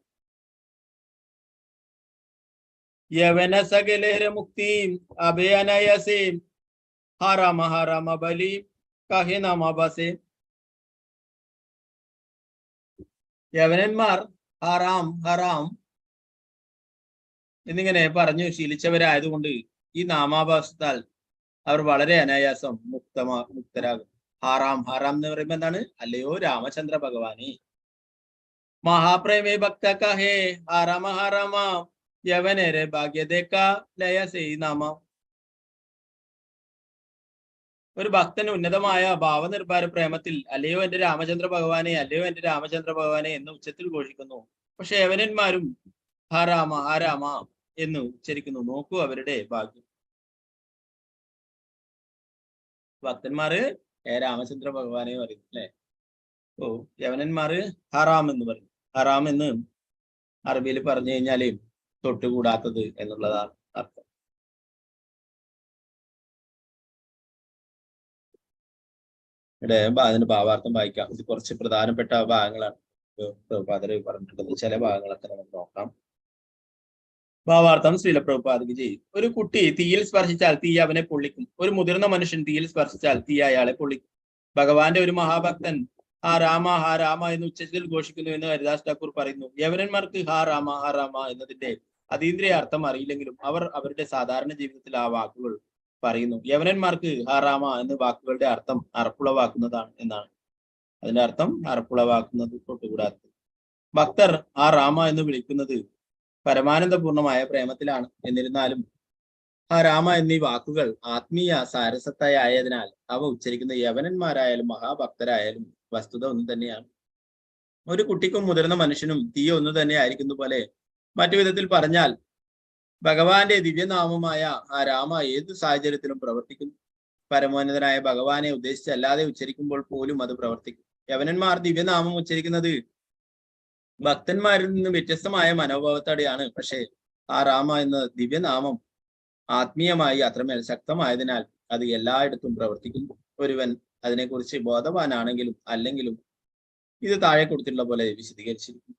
യവന സകലേര മുക്തി അഭയനയസേ ഹറാമ ഹറാമ ബലി കഹേ നമബസേ. യവനന്മാർ ഹറാം ഹറാം എന്നിങ്ങനെ പറഞ്ഞു ശീലിച്ചവരായതുകൊണ്ട് ഈ നാമാഭാസത്താൽ അവർ വളരെ അനായാസം മുക്തരാകും. ഹാറാം ഹാറാം എന്ന് പറയുമ്പോ എന്താണ്? അല്ലയോ രാമചന്ദ്ര ഭഗവാനെ, മഹാപ്രേമേ ഭക്ത കഹേ ഹാരാമ ഹാരാമ യവനരെ ഭാഗ്യദേക്ക ലയ സെയ് നാമ. ഒരു ഭക്തൻ ഉന്നതമായ ഭാവനിർഭര പ്രേമത്തിൽ അല്ലയോ എന്റെ രാമചന്ദ്ര ഭഗവാനെ, അല്ലയോ എന്റെ രാമചന്ദ്ര ഭഗവാനെ എന്ന് ഉച്ചത്തിൽ ഘോഷിക്കുന്നു. പക്ഷെ യവനന്മാരും ഹാരാമ ഹാരാമ എന്ന് ഉച്ചരിക്കുന്നു. നോക്കൂ അവരുടെ ഭാഗ്യം. ഭക്തന്മാര് രാമചന്ദ്ര ഭഗവാനെ പറയും അല്ലെ. ഓ, യവനന്മാര് ഹറാം എന്ന് പറയും. ഹറാം എന്ന് അറബിയിൽ പറഞ്ഞു കഴിഞ്ഞാല് തൊട്ടുകൂടാത്തത് എന്നുള്ളതാണ് അർത്ഥം. ഇവിടെ അതിന് ഭാവാർത്ഥം വായിക്കാം. ഇത് കുറച്ച് പ്രധാനപ്പെട്ട ഭാഗങ്ങളാണ് പ്രഭുപാദര് പറഞ്ഞിട്ടുള്ളത്. ചില ഭാഗങ്ങളൊക്കെ നമുക്ക് നോക്കാം. ഭാവാർത്ഥം ശ്രീല പ്രഭുപാദക്ക് ചെയ്യും. ഒരു കുട്ടി തീയിൽ സ്പർശിച്ചാൽ തീ അവനെ പൊള്ളിക്കും. ഒരു മുതിർന്ന മനുഷ്യൻ തീയിൽ സ്പർശിച്ചാൽ തീ അയാളെ പൊള്ളിക്കും. ഭഗവാന്റെ ഒരു മഹാഭക്തൻ ഹാ രാമ എന്ന് ഉച്ചത്തിൽ ഘോഷിക്കുന്നു എന്ന് ഹരിദാസ് ഠാക്കൂർ പറയുന്നു. യവനന്മാർക്ക് ഹാ രാമ എന്നതിന്റെ അതീന്ദ്രിയ അർത്ഥം അറിയില്ലെങ്കിലും അവർ അവരുടെ സാധാരണ ജീവിതത്തിൽ ആ വാക്കുകൾ പറയുന്നു. യവനന്മാർക്ക് ഹാ രാമ എന്ന വാക്കുകളുടെ അർത്ഥം അറപ്പുളവാക്കുന്നതാണ് എന്നാണ്. അതിന്റെ അർത്ഥം അറപ്പുളവാക്കുന്നത്, തൊട്ടുകൂടാത്തത്. ഭക്തർ ആ രാമ എന്ന് വിളിക്കുന്നത് പരമാനന്ദപൂർണമായ പ്രേമത്തിലാണ്. എന്നിരുന്നാലും ആ രാമ എന്നീ വാക്കുകൾ ആത്മീയ സാരസത്തായതിനാൽ അവ ഉച്ചരിക്കുന്ന യവനന്മാരായാലും മഹാഭക്തരായാലും വസ്തുത ഒന്ന് തന്നെയാണ്. ഒരു കുട്ടിക്കും മുതിർന്ന മനുഷ്യനും തീ ഒന്ന് തന്നെ ആയിരിക്കുന്ന പോലെ മറ്റു വിധത്തിൽ പറഞ്ഞാൽ ഭഗവാന്റെ ദിവ്യനാമമായ ആ രാമ ഏത് സാഹചര്യത്തിലും പ്രവർത്തിക്കുന്നു. പരമോന്നതനായ ഭഗവാനെ ഉദ്ദേശിച്ചല്ലാതെ ഉച്ചരിക്കുമ്പോൾ പോലും അത് പ്രവർത്തിക്കും. യവനന്മാർ ദിവ്യനാമം ഉച്ചരിക്കുന്നത് ഭക്തന്മാരിൽ നിന്ന് വ്യത്യസ്തമായ മനോഭാവത്തോടെയാണ്. പക്ഷേ ആ രാമ എന്ന ദിവ്യനാമം ആത്മീയമായി അത്രമേൽ ശക്തമായതിനാൽ അത് എല്ലായിടത്തും പ്രവർത്തിക്കുന്നു. ഒരുവൻ അതിനെക്കുറിച്ച് ബോധവാനാണെങ്കിലും അല്ലെങ്കിലും ഇത് താഴെ കൊടുത്തിട്ടുള്ള പോലെ വിശദീകരിച്ചിരിക്കുന്നു.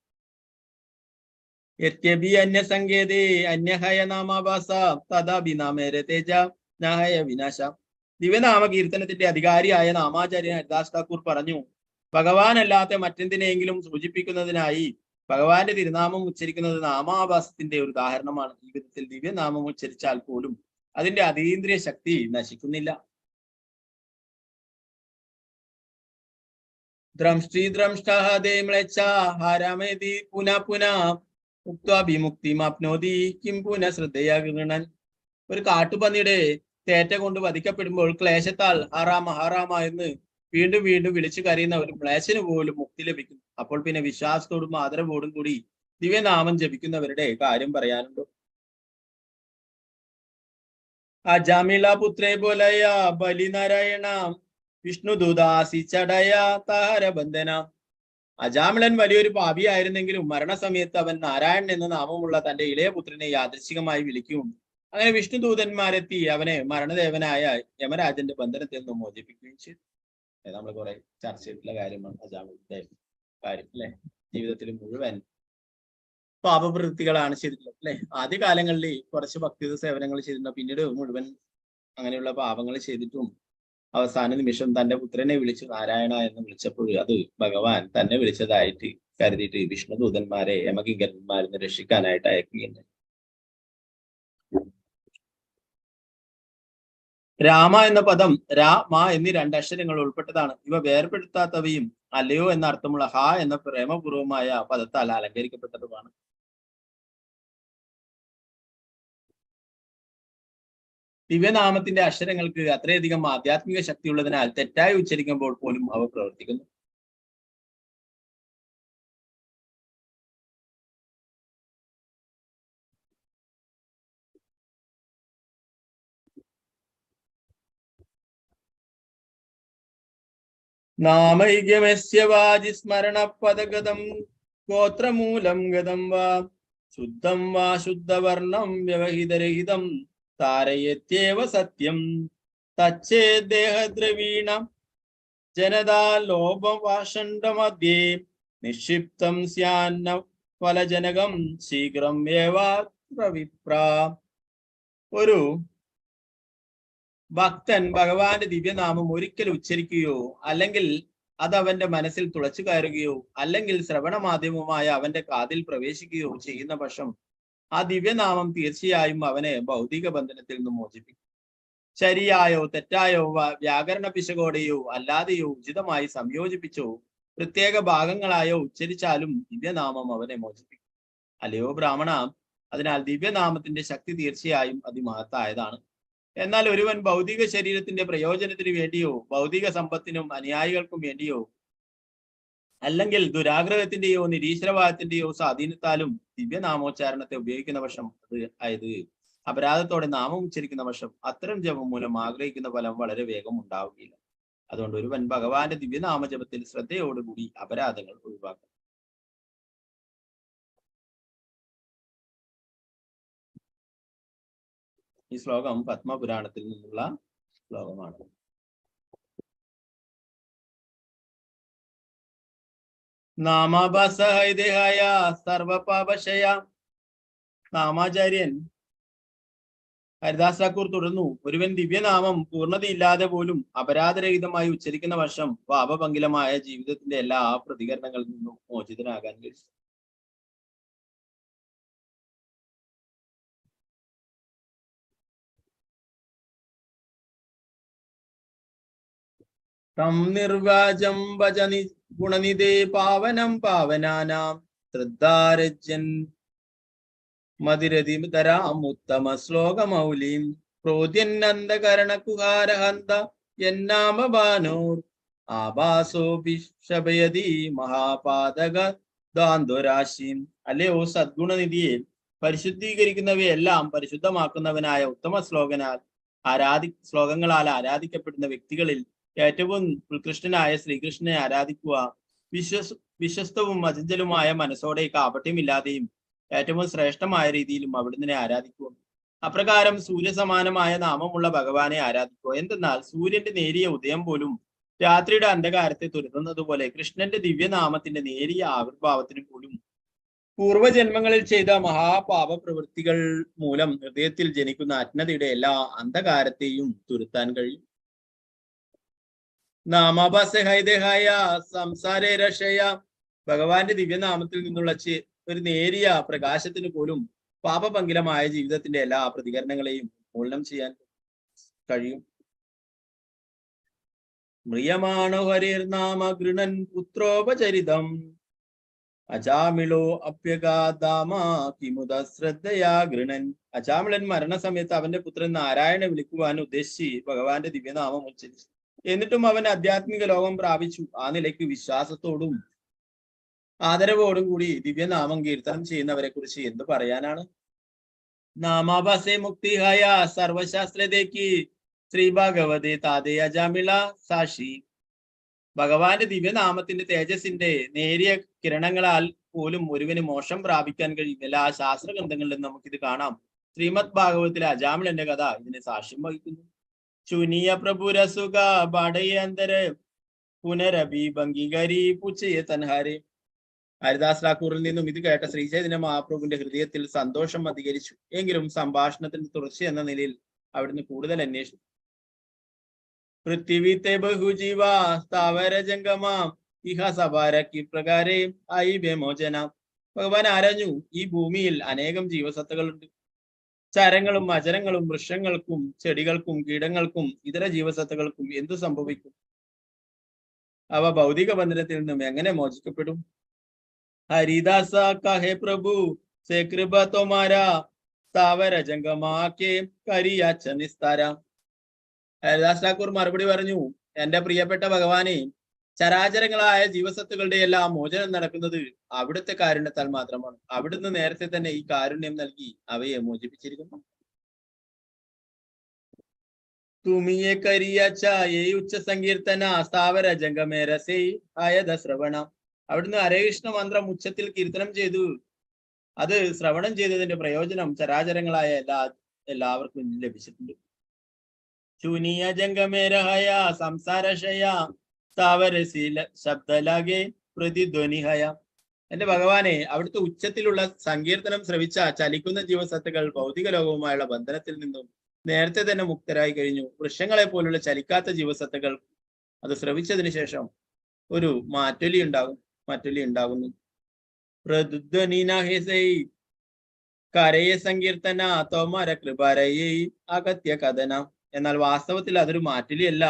യത്യഭി അന്യസങ്കേതേ അന്യഹയ നാമാഭാസ തഥാഭിനാമേരെ തേജ നഹയ വിനാശ. ദിവ്യനാമ കീർത്തനത്തിന്റെ അധികാരിയായ നാമാചാര്യൻ ഹരിദാസ് ഠാക്കൂർ പറഞ്ഞു, ഭഗവാനല്ലാത്ത മറ്റെന്തിനെങ്കിലും സൂചിപ്പിക്കുന്നതിനായി ഭഗവാന്റെ തിരുനാമം ഉച്ചരിക്കുന്നത് നാമാഭാസത്തിന്റെ ഒരു ഉദാഹരണമാണ്. ഈ വിധത്തിൽ ദിവ്യനാമം ഉച്ചരിച്ചാൽ പോലും അതിന്റെ അതീന്ദ്രിയ ശക്തി നശിക്കുന്നില്ല. ദ്രംഷ്ടാഹാരമേതി പുന പുന മുക്തിമാപ്നോതി കിം പുന ശ്രദ്ധയാ ഗൃണൻ. ഒരു കാട്ടുപന്നിയുടെ തേറ്റ കൊണ്ട് വധിക്കപ്പെടുമ്പോൾ ക്ലേശത്താൽ ഹറാമ എന്ന് വീണ്ടും വീണ്ടും വിളിച്ചു കരയുന്ന ഒരു മ്ലേച്ഛന് പോലും മുക്തി ലഭിക്കും. അപ്പോൾ പിന്നെ വിശ്വാസത്തോടും ആദരവോടും കൂടി ദിവ്യനാമം ജപിക്കുന്നവരുടെ കാര്യം പറയാനുണ്ടോ? അജാമിള പുത്രേ പോലയ ബലിനാരായണ വിഷ്ണു ദൂതാസി ചടയ താര ബന്ധന. അജാമിളൻ വലിയൊരു പാപിയായിരുന്നെങ്കിലും മരണസമയത്ത് അവൻ നാരായണൻ എന്ന നാമമുള്ള തന്റെ ഇളയ പുത്രനെ യാദൃശികമായി വിളിക്കും. അങ്ങനെ വിഷ്ണുദൂതന്മാരെത്തി അവനെ മരണദേവനായ യമരാജന്റെ ബന്ധനത്തിൽ നിന്ന് മോചിപ്പിക്കുകയും ചെയ്തു. നമ്മൾ കുറെ ചർച്ച ചെയ്തിട്ടുള്ള കാര്യമാണ് അജാമിളന്റെ കാര്യം അല്ലെ. ജീവിതത്തിൽ മുഴുവൻ പാപവൃത്തികളാണ് ചെയ്തിട്ടുള്ളത് അല്ലെ. ആദ്യകാലങ്ങളിൽ കുറച്ച് ഭക്തി സേവനങ്ങൾ ചെയ്തിട്ടുണ്ട്. പിന്നീട് മുഴുവൻ അങ്ങനെയുള്ള പാപങ്ങൾ ചെയ്തിട്ടും അവസാന നിമിഷം തന്റെ പുത്രനെ വിളിച്ചു നാരായണ എന്ന് വിളിച്ചപ്പോൾ അത് ഭഗവാൻ തന്നെ വിളിച്ചതായിട്ട് കരുതിയിട്ട് വിഷ്ണുദൂതന്മാരെ യമകിങ്കരന്മാരിൽ നിന്ന് രക്ഷിക്കാനായിട്ട് അയക്കുകയുണ്ട്. രാമ എന്ന പദം രാ മാ എന്നീ രണ്ടക്ഷരങ്ങൾ ഉൾപ്പെട്ടതാണ്. ഇവ വേർപെടുത്താത്തവയും അല്ലയോ എന്ന അർത്ഥമുള്ള ഹ എന്ന പ്രേമപൂർവമായ പദത്താൽ അലങ്കരിക്കപ്പെട്ടതുമാണ്. ദിവ്യനാമത്തിന്റെ അക്ഷരങ്ങൾക്ക് അത്രയധികം ആധ്യാത്മിക ശക്തിയുള്ളതിനാൽ തെറ്റായി ഉച്ചരിക്കുമ്പോൾ പോലും അവ പ്രവർത്തിക്കുന്നു. നാമൈക്യമസ്യ വാജിസ്മരണ പദഗതം ഗോത്രമൂലം ഗതം വാ ശുദ്ധം വാ ശുദ്ധവർണം വ്യവഹിതരഹിതം താരയത്യേവ സത്യം തച്ചേദ്ദേഹദ്രവീണ ജനതാ ലോപവാഷണ്ഡമധ്യേ നിക്ഷിപ്തം സ്യാന്ന ഫലജനകം ശീഘ്രം ഏവാത്ര. ഒരു ഭക്തൻ ഭഗവാന്റെ ദിവ്യനാമം ഒരിക്കൽ ഉച്ചരിക്കുകയോ അല്ലെങ്കിൽ അത് അവന്റെ മനസ്സിൽ തുളച്ചു കയറുകയോ അല്ലെങ്കിൽ ശ്രവണ മാധ്യമമായ അവന്റെ കാതിൽ പ്രവേശിക്കുകയോ ചെയ്യുന്ന പക്ഷം ആ ദിവ്യനാമം തീർച്ചയായും അവനെ ഭൗതിക ബന്ധനത്തിൽ നിന്ന് മോചിപ്പിക്കും. ശരിയായോ തെറ്റായോ വ്യാകരണ പിശകോടെയോ അല്ലാതെയോ ഉചിതമായി സംയോജിപ്പിച്ചോ പ്രത്യേക ഭാഗങ്ങളായോ ഉച്ചരിച്ചാലും ദിവ്യനാമം അവനെ മോചിപ്പിക്കും. അല്ലയോ ബ്രാഹ്മണ, അതിനാൽ ദിവ്യനാമത്തിന്റെ ശക്തി തീർച്ചയായും അതിമഹത്തായതാണ്. എന്നാൽ ഒരുവൻ ഭൗതിക ശരീരത്തിന്റെ പ്രയോജനത്തിന് വേണ്ടിയോ ഭൗതിക സമ്പത്തിനും അനുയായികൾക്കും വേണ്ടിയോ അല്ലെങ്കിൽ ദുരാഗ്രഹത്തിന്റെയോ നിരീശ്വരവാദത്തിന്റെയോ സ്വാധീനത്താലും ദിവ്യനാമോച്ചാരണത്തെ ഉപയോഗിക്കുന്ന പക്ഷം അതായത് അപരാധത്തോടെ നാമം ഉച്ചരിക്കുന്ന പക്ഷം അത്തരം ജപം മൂലം ആഗ്രഹിക്കുന്ന ഫലം വളരെ വേഗം ഉണ്ടാവുകയില്ല. അതുകൊണ്ട് ഒരുവൻ ഭഗവാന്റെ ദിവ്യനാമജപത്തിൽ ശ്രദ്ധയോടുകൂടി അപരാധങ്ങൾ ഒഴിവാക്കണം. ഈ ശ്ലോകം പത്മപുരാണത്തിൽ നിന്നുള്ള ശ്ലോകമാണ്. നാമാഭാസഹൈദേഹായ സർവപാപശയ. നാമാചാര്യൻ ഹരിദാസ് ഠാക്കൂർ തുടർന്നു, ഒരുവൻ ദിവ്യനാമം പൂർണ്ണതയില്ലാതെ പോലും അപരാധരഹിതമായി ഉച്ചരിക്കുന്ന വർഷം പാപപങ്കിലമായ ജീവിതത്തിന്റെ എല്ലാ പ്രതികരണങ്ങളിൽ നിന്നും മോചിതനാകാൻ കഴിയും. തം നിർവാചം ഭജനി ഗുണനിധേ പാവനം പാവനാനാം ശ്രദ്ധാരജ്യൻ മതിരതിതരാം ഉത്തമ ശ്ലോകമൗലിം പ്രോദ്യന്നന്ദകരണകുഹാരഹന്ത യന്നാമബാനോർ ആഭാസോഭിഷഭയതി മഹാപാതക ദാന്തരാശിം. അല്ലയോ സദ്ഗുണനിധിയെ, പരിശുദ്ധീകരിക്കുന്നവയെല്ലാം പരിശുദ്ധമാക്കുന്നവനായ ഉത്തമ ശ്ലോകങ്ങളാൽ ആരാധിക്കപ്പെടുന്ന വ്യക്തികളിൽ ഏറ്റവും ഉത്കൃഷ്ടനായ ശ്രീകൃഷ്ണനെ ആരാധിക്കുക. വിശ്വസ്തവും അചഞ്ചലുമായ മനസ്സോടെ കാപട്യമില്ലാതെയും ഏറ്റവും ശ്രേഷ്ഠമായ രീതിയിലും അവിടുന്ന് ആരാധിക്കുക. അപ്രകാരം സൂര്യസമാനമായ നാമമുള്ള ഭഗവാനെ ആരാധിക്കുക. എന്തെന്നാൽ സൂര്യന്റെ നേരിയ ഉദയം പോലും രാത്രിയുടെ അന്ധകാരത്തെ തുരത്തുന്നത് പോലെ കൃഷ്ണന്റെ ദിവ്യനാമത്തിന്റെ നേരിയ ആവിർഭാവത്തിന് പോലും പൂർവജന്മങ്ങളിൽ ചെയ്ത മഹാപാപ പ്രവൃത്തികൾ മൂലം ഹൃദയത്തിൽ ജനിക്കുന്ന അജ്ഞതയുടെ എല്ലാ അന്ധകാരത്തെയും തുരത്താൻ കഴിയും. നാമാഭാസഹൈദേഹായ സംസാരേ രക്ഷയ. ഭഗവാന്റെ ദിവ്യനാമത്തിൽ നിന്നുള്ള ഒരു നേരിയ പ്രകാശത്തിന് പോലും പാപപങ്കിലമായ ജീവിതത്തിന്റെ എല്ലാ പ്രതികരണങ്ങളെയും ഉന്മൂലനം ചെയ്യാൻ കഴിയും. മ്രിയമാണോ ഹരിർനാമ ഗൃണൻ പുത്രോപചരിതം അജാമിളോ അപ്യഗാദാമ കിമുദ ശ്രദ്ധയാ ഗൃണൻ. അജാമിളൻ മരണസമയത്ത് അവന്റെ പുത്രൻ നാരായണ വിളിക്കുവാൻ ഉദ്ദേശിച്ച് ഭഗവാന്റെ ദിവ്യനാമം ഉച്ചരിച്ചു. എന്നിട്ടും അവൻ ആധ്യാത്മിക ലോകം പ്രാപിച്ചു. ആ നിലയ്ക്ക് വിശ്വാസത്തോടും ആദരവോടും കൂടി ദിവ്യനാമം കീർത്തനം ചെയ്യുന്നവരെ കുറിച്ച് എന്ത് പറയാനാണ്? നാമാഭാസേ മുക്തിഹായ സർവശാസ്ത്രതേക്ക് ശ്രീ ഭഗവതേ താതേ അജാമിള സാക്ഷി. ഭഗവാന്റെ ദിവ്യനാമത്തിന്റെ തേജസ്സിന്റെ നേരിയ കിരണങ്ങളാൽ പോലും ഒരുവന് മോക്ഷം പ്രാപിക്കാൻ കഴിയും. എല്ലാ ശാസ്ത്രഗ്രന്ഥങ്ങളിലും നമുക്കിത് കാണാം. ശ്രീമദ് ഭാഗവതത്തിലെ അജാമിളന്റെ കഥ ഇതിന് സാക്ഷ്യം വഹിക്കുന്നു. ചുനിയ പ്രഭുരസുഖ ബാടയന്തര പുനരഭി ഭംഗീകരി പൂച്ചയെ തൻഹാരെ. ഹരിദാസ് ഠാക്കൂറിൽ നിന്നും ഇത് കേട്ട ശ്രീചൈതന്യ മഹാപ്രഭുവിന്റെ ഹൃദയത്തിൽ സന്തോഷം അധികരിച്ചു. എങ്കിലും സംഭാഷണത്തിന്റെ തുടർച്ച എന്ന നിലയിൽ അവിടുന്ന് കൂടുതൽ അന്വേഷിച്ചു. പൃഥ്വി തേ ബഹുജീവ സ്ഥാവര ജംഗമ ഇഹ സഭാരക്കി പ്രകാരേ ആയി വിമോചന. ഭഗവാൻ ആരാഞ്ഞു, ഈ ഭൂമിയിൽ അനേകം ജീവസത്തകളുണ്ട്. ചരങ്ങളും അചരങ്ങളും വൃക്ഷങ്ങൾക്കും ചെടികൾക്കും കീടങ്ങൾക്കും ഇതര ജീവസത്തകൾക്കും എന്തു സംഭവിക്കും? അവ ഭൗതിക ബന്ധനത്തിൽ നിന്നും എങ്ങനെ മോചിക്കപ്പെടും? ഹരിദാസ കഹേ പ്രഭു സേ കൃപ തോമാരാ സ്ഥാവര ജംഗമാക്കെ കരിയാച്ച നിസ്താര. ഹരിദാസ് ഠാക്കൂർ മറുപടി പറഞ്ഞു, എന്റെ പ്രിയപ്പെട്ട ഭഗവാനെ, ചരാചരങ്ങളായ ജീവസത്തുക്കളുടെ എല്ലാം മോചനം നടക്കുന്നത് അവിടുത്തെ കാരുണ്യത്താൽ മാത്രമാണ്. അവിടുന്ന് നേരത്തെ തന്നെ ഈ കാരുണ്യം നൽകി അവയെ മോചിപ്പിച്ചിരിക്കുന്നു. തുമിയെ കരിയാച്ച ഏ ഉച്ച സങ്കീർത്തന സ്ഥാവര ജംഗമേ രസേ ആയത ശ്രവണ. അവിടുന്ന് ഹരേ കൃഷ്ണ മന്ത്രം ഉച്ചത്തിൽ കീർത്തനം ചെയ്തു. അത് ശ്രവണം ചെയ്തതിന്റെ പ്രയോജനം ചരാചരങ്ങളായ എല്ലാവർക്കും ലഭിച്ചിട്ടുണ്ട്. ശൂനിയ ജംഗമേരഹയ സംസാരശയ സ്ഥാവരശീല ശബ്ദലാകെ പ്രതിധ്വനിഹയ. എന്റെ ഭഗവാനെ, അവിടുത്തെ ഉച്ചത്തിലുള്ള സങ്കീർത്തനം ശ്രവിച്ച ചലിക്കുന്ന ജീവസത്തുക്കൾ ഭൗതിക ലോകവുമായുള്ള ബന്ധനത്തിൽ നിന്നും നേരത്തെ തന്നെ മുക്തരായി കഴിഞ്ഞു. വൃക്ഷങ്ങളെ പോലുള്ള ചലിക്കാത്ത ജീവസത്തുക്കൾ അത് ശ്രവിച്ചതിന് ശേഷം ഒരു മാറ്റൊലി ഉണ്ടാകുന്നു. പ്രതിധ്വനിനഹേസൈ കരയെ സങ്കീർത്തന തോമര കൃപാരയെ അകത്യ കഥന. എന്നാൽ വാസ്തവത്തിൽ അതൊരു മാറ്റൊലിയല്ല,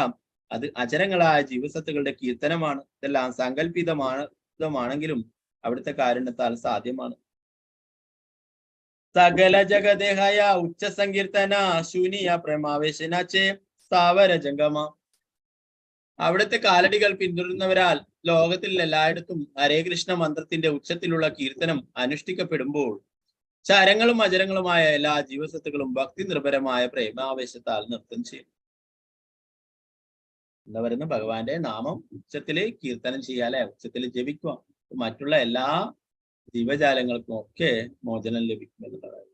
അത് അചരങ്ങളായ ജീവസത്തുക്കളുടെ കീർത്തനമാണ്. ഇതെല്ലാം സങ്കല്പിതമാണെങ്കിലും അവിടുത്തെ കാരുണ്യത്താൽ സാധ്യമാണ്. സകല ജഗദേഹയ ഉച്ച സങ്കീർത്തന ശൂനിയ പ്രേമാവേശനാച്ചേ സ്ഥാവര ജംഗമ. അവിടുത്തെ കാലടികൾ പിന്തുടരുന്നവരാൽ ലോകത്തിൽ എല്ലായിടത്തും ഹരേ കൃഷ്ണ മന്ത്രത്തിന്റെ ഉച്ചത്തിലുള്ള കീർത്തനം അനുഷ്ഠിക്കപ്പെടുമ്പോൾ ചരങ്ങളും അചരങ്ങളുമായ എല്ലാ ജീവസത്തുക്കളും ഭക്തി നിർഭരമായ പ്രേമാവേശത്താൽ നൃത്തം ചെയ്യും. എന്താ പറയുന്ന, ഭഗവാന്റെ നാമം ഉച്ചത്തില് കീർത്തനം ചെയ്യാലെ, ഉച്ചത്തിൽ ജപിക്കുക. മറ്റുള്ള എല്ലാ ജീവജാലങ്ങൾക്കും ഒക്കെ മോചനം ലഭിക്കും എന്നുള്ളതാണ്.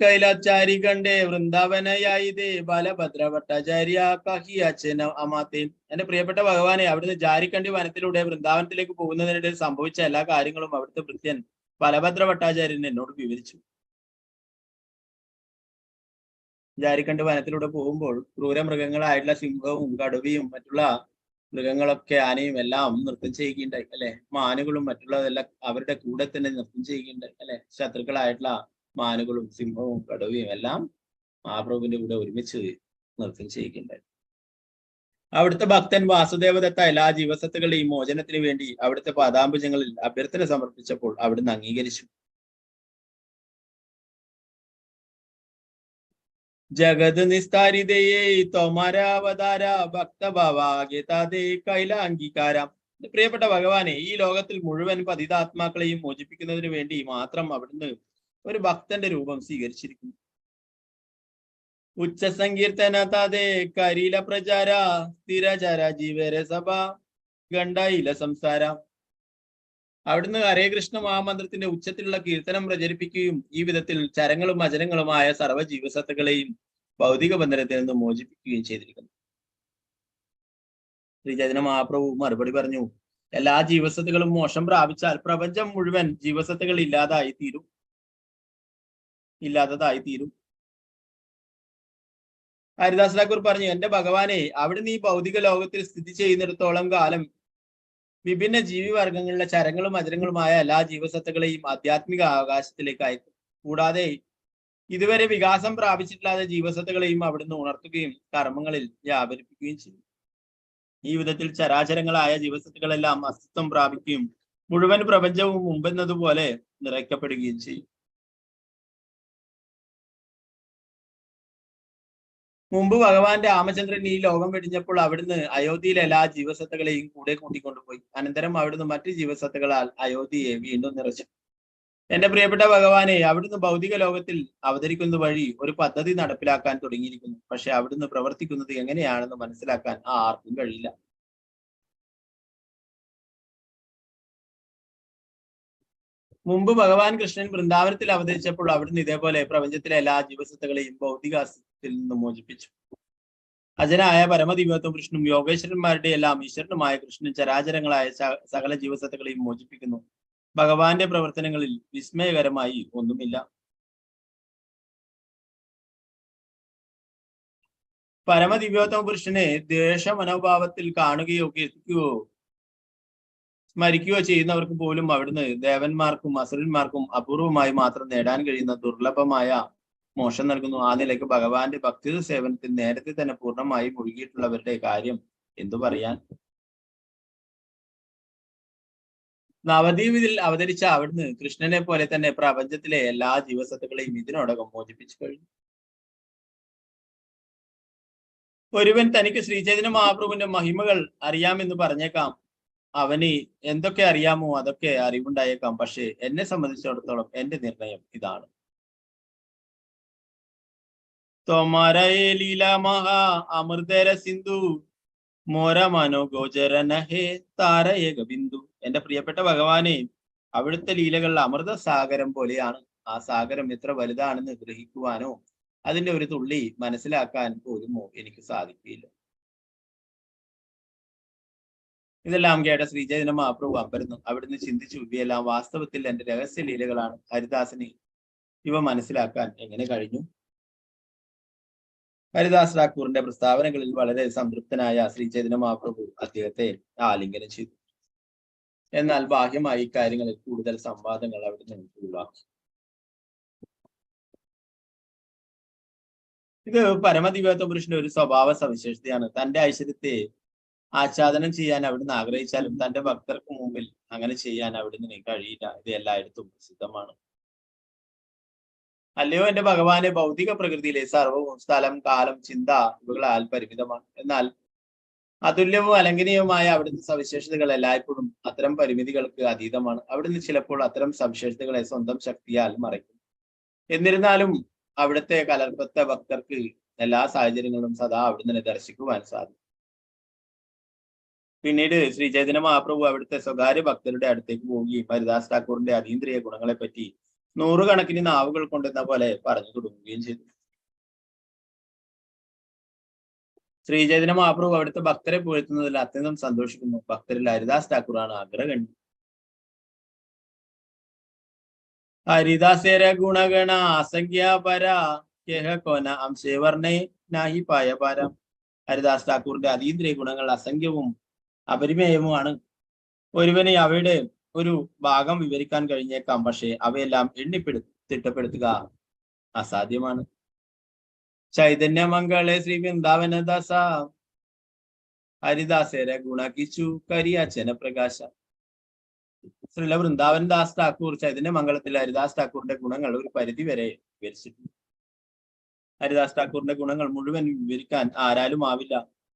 കൈലാചാരി കണ്ടേ വൃന്ദാവനയായിതേ ബാലഭദ്ര ഭട്ടാചാര്യ കഹിയാച്ചന അമാത്തേം. എന്റെ പ്രിയപ്പെട്ട ഭഗവാനെ, അവിടുന്ന് ജാരിക്കണ്ടി വനത്തിലൂടെ വൃന്ദാവനത്തിലേക്ക് പോകുന്നതിനിടയിൽ സംഭവിച്ച എല്ലാ കാര്യങ്ങളും അവിടുത്തെ ഭൃത്യൻ ബലഭദ്ര ഭട്ടാചാര്യൻ എന്നോട് വിവരിച്ചു. ജാരിക്കണ്ടി വനത്തിലൂടെ പോകുമ്പോൾ ക്രൂരമൃഗങ്ങളായിട്ടുള്ള സിംഹവും കടുവയും മറ്റുള്ള മൃഗങ്ങളൊക്കെ ആനയും എല്ലാം നൃത്തം ചെയ്യുകയുണ്ടായി അല്ലെ. മാനുകളും മറ്റുള്ളതെല്ലാം അവരുടെ കൂടെ തന്നെ നൃത്തം ചെയ്യുകയുണ്ടായി അല്ലെ. ശത്രുക്കളായിട്ടുള്ള മാനുകളും സിംഹവും കടുവയും എല്ലാം മഹാപ്രഭുവിന്റെ കൂടെ ഒരുമിച്ച് നൃത്തം ചെയ്യുകയുണ്ടായി. അവിടുത്തെ ഭക്തൻ വാസുദേവദത്ത എല്ലാ ജീവസത്തുകളുടെയും മോചനത്തിന് വേണ്ടി അവിടുത്തെ പാദാംബുജങ്ങളിൽ അഭ്യർത്ഥന സമർപ്പിച്ചപ്പോൾ അവിടുന്ന് അംഗീകരിച്ചു. ജഗത് നിസ്താരിതയെ തോമാരാവതാര ഭക്തഭാവാഗേതാദേ കൈല അംഗീകാരം. പ്രിയപ്പെട്ട ഭഗവാനെ, ഈ ലോകത്തിൽ മുഴുവൻ പതിതാത്മാക്കളെയും മോചിപ്പിക്കുന്നതിന് വേണ്ടി മാത്രം അവിടുന്ന് ഒരു ഭക്തന്റെ രൂപം സ്വീകരിച്ചിരിക്കുന്നു. ഉച്ച സങ്കീർത്തന താതേ കരീല പ്രചാര സ്ഥിരചാര ജീവര സഭ ഗണ്ഡായില സംസാര. അവിടുന്ന് ഹരേ കൃഷ്ണ മഹാമന്ത്രത്തിന്റെ ഉച്ചത്തിലുള്ള കീർത്തനം പ്രചരിപ്പിക്കുകയും ഈ വിധത്തിൽ ചരങ്ങളും അചരങ്ങളുമായ സർവ്വ ജീവസത്തുക്കളെയും ഭൗതിക ബന്ധനത്തിൽ നിന്ന് മോചിപ്പിക്കുകയും ചെയ്തിരിക്കുന്നു. ശ്രീ ചൈതന്യ മഹാപ്രഭു മറുപടി പറഞ്ഞു, എല്ലാ ജീവസത്തുക്കളും മോക്ഷം പ്രാപിച്ചാൽ പ്രപഞ്ചം മുഴുവൻ ജീവസത്തുക്കൾ ഇല്ലാതായി തീരും. ഹരിദാസ് ഠാക്കൂർ പറഞ്ഞു, എന്റെ ഭഗവാനെ, അവിടുന്ന് ഈ ഭൗതിക ലോകത്തിൽ സ്ഥിതി ചെയ്യുന്നിടത്തോളം കാലം വിഭിന്ന ജീവിവർഗങ്ങളിലെ ചരങ്ങളും അചരങ്ങളുമായ എല്ലാ ജീവസത്തുക്കളെയും ആധ്യാത്മിക ആകാശത്തിലേക്ക് അയക്കും. കൂടാതെ ഇതുവരെ വികാസം പ്രാപിച്ചിട്ടില്ലാത്ത ജീവസത്തുക്കളെയും അവിടുന്ന് ഉണർത്തുകയും കർമ്മങ്ങളിൽ വ്യാപരിപ്പിക്കുകയും ചെയ്യും. ഈ വിധത്തിൽ ചരാചരങ്ങളായ ജീവസത്തുക്കളെല്ലാം അസ്തിത്വം പ്രാപിക്കുകയും മുഴുവൻ പ്രപഞ്ചവും മുമ്പെന്നതുപോലെ നിറയ്ക്കപ്പെടുകയും ചെയ്യും. മുമ്പ് ഭഗവാന്റെ രാമചന്ദ്രൻ ഈ ലോകം വെടിഞ്ഞപ്പോൾ അവിടുന്ന് അയോധ്യയിലെ എല്ലാ ജീവസത്തുക്കളെയും കൂടെ കൂട്ടിക്കൊണ്ടുപോയി. അനന്തരം അവിടുന്ന് മറ്റു ജീവസത്തുക്കളാൽ അയോധ്യയെ വീണ്ടും നിറച്ചു. എന്റെ പ്രിയപ്പെട്ട ഭഗവാനെ, അവിടുന്ന് ഭൗതിക ലോകത്തിൽ അവതരിക്കുന്ന വഴി ഒരു പദ്ധതി നടപ്പിലാക്കാൻ തുടങ്ങിയിരിക്കുന്നു. പക്ഷെ അവിടുന്ന് പ്രവർത്തിക്കുന്നത് എങ്ങനെയാണെന്ന് മനസ്സിലാക്കാൻ ആർക്കും കഴിയില്ല. മുമ്പ് ഭഗവാൻ കൃഷ്ണൻ വൃന്ദാവനത്തിൽ അവതരിച്ചപ്പോൾ അവിടുന്ന് ഇതേപോലെ പ്രപഞ്ചത്തിലെ എല്ലാ ജീവസത്തുക്കളെയും ഭൗതികാസ്തിത്വത്തിൽ നിന്ന് മോചിപ്പിച്ചു. അജനായ പരമദിവ്യത്വം കൃഷ്ണനും യോഗേശ്വരന്മാരുടെ എല്ലാം ഈശ്വരനുമായ കൃഷ്ണൻ ചരാചരങ്ങളായ സകല ജീവസത്തുക്കളെയും മോചിപ്പിക്കുന്നു. ഭഗവാന്റെ പ്രവർത്തനങ്ങളിൽ വിസ്മയകരമായി ഒന്നുമില്ല. പരമദിവ്യോത്തമ പുരുഷനെ ദ്വേഷ മനോഭാവത്തിൽ കാണുകയോ കീർത്തിക്കുകയോ സ്മരിക്കുകയോ ചെയ്യുന്നവർക്ക് പോലും അവിടുന്ന് ദേവന്മാർക്കും അസുരന്മാർക്കും അപൂർവമായി മാത്രം നേടാൻ കഴിയുന്ന ദുർലഭമായ മോക്ഷം നൽകുന്നു. ആ നിലയ്ക്ക് ഭഗവാന്റെ ഭക്തി സേവനത്തിൽ നേരത്തെ തന്നെ പൂർണ്ണമായി മുഴുകിയിട്ടുള്ളവരുടെ കാര്യം എന്തു പറയാൻ. നവദ്വീപിൽ അവതരിച്ച അവിടുന്ന് കൃഷ്ണനെ പോലെ തന്നെ പ്രപഞ്ചത്തിലെ എല്ലാ ജീവസത്തുക്കളെയും ഇതിനോടകം മോചിപ്പിച്ചു കഴിഞ്ഞു. ഒരുവൻ തനിക്ക് ശ്രീചൈതന്യ മഹാപ്രഭുവിന്റെ മഹിമകൾ അറിയാമെന്ന് പറഞ്ഞേക്കാം. അവന് എന്തൊക്കെ അറിയാമോ അതൊക്കെ അറിവുണ്ടായേക്കാം. പക്ഷെ എന്നെ സംബന്ധിച്ചിടത്തോളം എന്റെ നിർണയം ഇതാണ്. തോമാരേ ലീല മഹാ അമൃതര സിന്ധു മോര മനോ ഗോചരന ഹേ താരയേക ബിന്ദു. എന്റെ പ്രിയപ്പെട്ട ഭഗവാനെ, അവിടുത്തെ ലീലകൾ അമൃത സാഗരം പോലെയാണ്. ആ സാഗരം എത്ര വലുതാണെന്ന് ഗ്രഹിക്കുവാനോ അതിന്റെ ഒരു തുള്ളി മനസ്സിലാക്കാൻ പോലുമോ എനിക്ക് സാധിക്കില്ല. ഇതെല്ലാം കേട്ട ശ്രീചൈതന്യ മഹാപ്രഭു അമ്പരന്നു. അവിടുന്ന് ചിന്തിച്ചു, ഇവയെല്ലാം വാസ്തവത്തിൽ എന്റെ രഹസ്യ ലീലകളാണ്. ഹരിദാസന് ഇവ മനസ്സിലാക്കാൻ എങ്ങനെ കഴിഞ്ഞു? ഹരിദാസ് ഠാക്കൂറിന്റെ പ്രസ്താവനകളിൽ വളരെ സംതൃപ്തനായ ശ്രീചൈതന്യ മഹാപ്രഭു അദ്ദേഹത്തെ ആലിംഗനം ചെയ്തു. എന്നാൽ ബാഹ്യമായി ഇക്കാര്യങ്ങളിൽ കൂടുതൽ സംവാദങ്ങൾ അവിടുന്ന് ഒഴിവാക്കി. ഇത് പരമദിവ്യോത്തമ പുരുഷന്റെ ഒരു സ്വഭാവ സവിശേഷതയാണ്. തന്റെ ഐശ്വര്യത്തെ ആച്ഛാദനം ചെയ്യാൻ അവിടുന്ന് ആഗ്രഹിച്ചാലും തന്റെ ഭക്തർക്ക് മുമ്പിൽ അങ്ങനെ ചെയ്യാൻ അവിടുന്ന് കഴിയില്ല. ഇത് എല്ലായിടത്തും പ്രസിദ്ധമാണ്. അല്ലയോ എന്റെ ഭഗവാനെ, ഭൗതിക പ്രകൃതിയിലെ സർവവും സ്ഥലം, കാലം, ചിന്ത ഇവകളാൽ പരിമിതമാണ്. എന്നാൽ അതുല്യവും അലംഘനീയവുമായ അവിടുത്തെ സവിശേഷതകൾ എല്ലായ്പ്പോഴും അത്തരം പരിമിതികൾക്ക് അതീതമാണ്. അവിടുന്ന് ചിലപ്പോൾ അത്തരം സവിശേഷതകളെ സ്വന്തം ശക്തിയാൽ മറയ്ക്കും. എന്നിരുന്നാലും അവിടുത്തെ കലർപ്പത്ത ഭക്തർക്ക് എല്ലാ സാഹചര്യങ്ങളും സദാ അവിടുന്ന് ദർശിക്കുവാൻ സാധിക്കും. പിന്നീട് ശ്രീ ചൈതന്യ മഹാപ്രഭു അവിടുത്തെ സ്വകാര്യ ഭക്തരുടെ അടുത്തേക്ക് പോവുകയും ഹരിദാസ് ഠാക്കൂറിന്റെ അതീന്ദ്രിയ ഗുണങ്ങളെ പറ്റി നൂറുകണക്കിന് നാവുകൾ കൊണ്ടെന്ന പോലെ പറഞ്ഞു തുടങ്ങുകയും ചെയ്തു. ശ്രീ ചൈതന്യ മഹാപ്രഭു അവിടുത്തെ ഭക്തരെ പുകഴ്ത്തുന്നതിൽ അത്യന്തം സന്തോഷിക്കുന്നു. ഭക്തരിൽ ഹരിദാസ് ഠാക്കൂറാണ് അഗ്രഗണ്യം. ഹരിദാസേര ഗുണഗണ അസംഖ്യാപര കേഹ അംശേവർണേ നാഹി പായപാരം. ഹരിദാസ് ഠാക്കൂറിന്റെ അതീന്ദ്രിയ ഗുണങ്ങൾ അസംഖ്യവും അപരിമേയവുമാണ്. ഒരുവനെ അവയുടെ ഒരു ഭാഗം വിവരിക്കാൻ കഴിഞ്ഞേക്കാം, പക്ഷെ അവയെല്ലാം തിട്ടപ്പെടുത്തുക അസാധ്യമാണ്. ചൈതന്യമംഗളെ ശ്രീ വൃന്ദാവനദാസ ഹരിദാസേര ഗുണകിച്ചു കരിയാച്ചന പ്രകാശ. ശ്രീല വൃന്ദാവൻ ദാസ് ഠാക്കൂർ ചൈതന്യമംഗളത്തിൽ ഹരിദാസ് ഠാക്കൂറിന്റെ ഗുണങ്ങൾ ഒരു പരിധി വരെ വിവരിച്ചിട്ടുണ്ട്. ഹരിദാസ് ഠാക്കൂറിന്റെ ഗുണങ്ങൾ മുഴുവൻ വിവരിക്കാൻ ആരാലും ആവില്ല.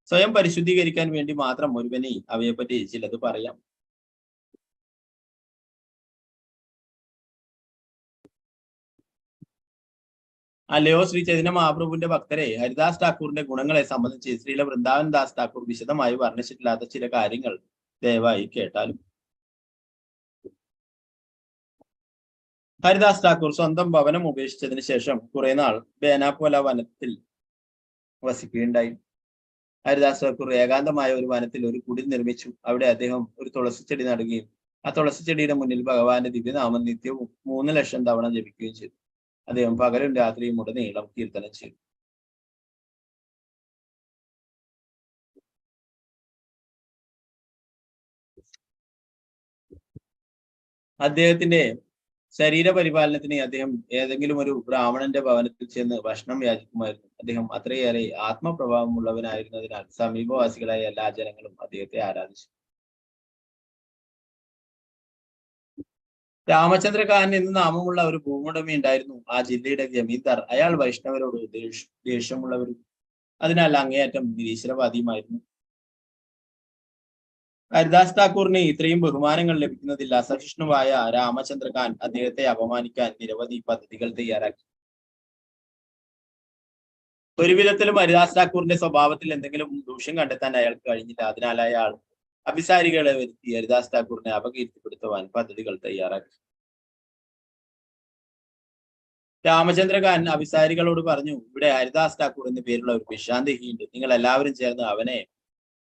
സ്വയം പരിശുദ്ധീകരിക്കാൻ വേണ്ടി മാത്രം ഒരുവനെ അവയെപ്പറ്റി ചിലത് പറയാം. അല്ലയോ ശ്രീ ചൈതന്യ മഹാപ്രഭുവിന്റെ ഭക്തരെ, ഹരിദാസ് ഠാക്കൂറിന്റെ ഗുണങ്ങളെ സംബന്ധിച്ച് ശ്രീല വൃന്ദാവൻ ദാസ് ഠാക്കൂർ വിശദമായി വർണ്ണിച്ചിട്ടില്ലാത്ത ചില കാര്യങ്ങൾ ദയവായി കേട്ടാലും. ഹരിദാസ് ഠാക്കൂർ സ്വന്തം ഭവനം ഉപേക്ഷിച്ചതിന് ശേഷം കുറെ നാൾ ബേനാപോല വനത്തിൽ വസിക്കുകയുണ്ടായി. ഹരിദാസ് ഠാക്കൂർ ഏകാന്തമായ ഒരു വനത്തിൽ ഒരു കുടിൽ നിർമ്മിച്ചു. അവിടെ അദ്ദേഹം ഒരു തുളസിച്ചെടി നടുകയും ആ തുളസിച്ചെടിയുടെ മുന്നിൽ ഭഗവാന്റെ ദിവ്യനാമം നിത്യവും 3 ലക്ഷം തവണ ജപിക്കുകയും ചെയ്തു. അദ്ദേഹം പകലും രാത്രിയും ഉടനീളം കീർത്തനം ചെയ്തു. അദ്ദേഹത്തിന്റെ ശരീരപരിപാലനത്തിന് അദ്ദേഹം ഏതെങ്കിലും ഒരു ബ്രാഹ്മണന്റെ ഭവനത്തിൽ ചെന്ന് ഭക്ഷണം യാചിക്കുമായിരുന്നു. അദ്ദേഹം അത്രയേറെ ആത്മപ്രഭാവമുള്ളവനായിരുന്നതിനാൽ സമീപവാസികളായ എല്ലാ ജനങ്ങളും അദ്ദേഹത്തെ ആരാധിച്ചു. രാമചന്ദ്രകാരൻ എന്ന് നാമമുള്ള ഒരു ഭൂവുടമ ഉണ്ടായിരുന്നു. ആ ജില്ലയുടെ ജമീന്ദാർ. അയാൾ വൈഷ്ണവരോട് ദേഷ്യമുള്ളവരും അതിനാൽ അങ്ങേയറ്റം നിരീശ്വരവാദിയുമായിരുന്നു. ഹരിദാസ് ഠാക്കൂറിന് ഇത്രയും ബഹുമാനങ്ങൾ ലഭിക്കുന്നതിൽ അസഹിഷ്ണുവായ രാമചന്ദ്രകാൻ അദ്ദേഹത്തെ അപമാനിക്കാൻ നിരവധി പദ്ധതികൾ തയ്യാറാക്കി. ഒരു വിധത്തിലും ഹരിദാസ് ഠാക്കൂറിന്റെ സ്വഭാവത്തിൽ എന്തെങ്കിലും ദൂഷ്യം കണ്ടെത്താൻ അയാൾക്ക് കഴിഞ്ഞില്ല. അതിനാൽ അയാൾ അഭിസാരികളെ വരുത്തി ഹരിദാസ് ഠാക്കൂറിനെ അപകീർത്തിപ്പെടുത്തുവാൻ പദ്ധതികൾ തയ്യാറാക്കി. രാമചന്ദ്രകാൻ അഭിസാരികളോട് പറഞ്ഞു, ഇവിടെ ഹരിദാസ് ഠാക്കൂർ എന്ന പേരുള്ള ഒരു വിശാന്തിയുണ്ട്. നിങ്ങൾ എല്ലാവരും ചേർന്ന് അവനെ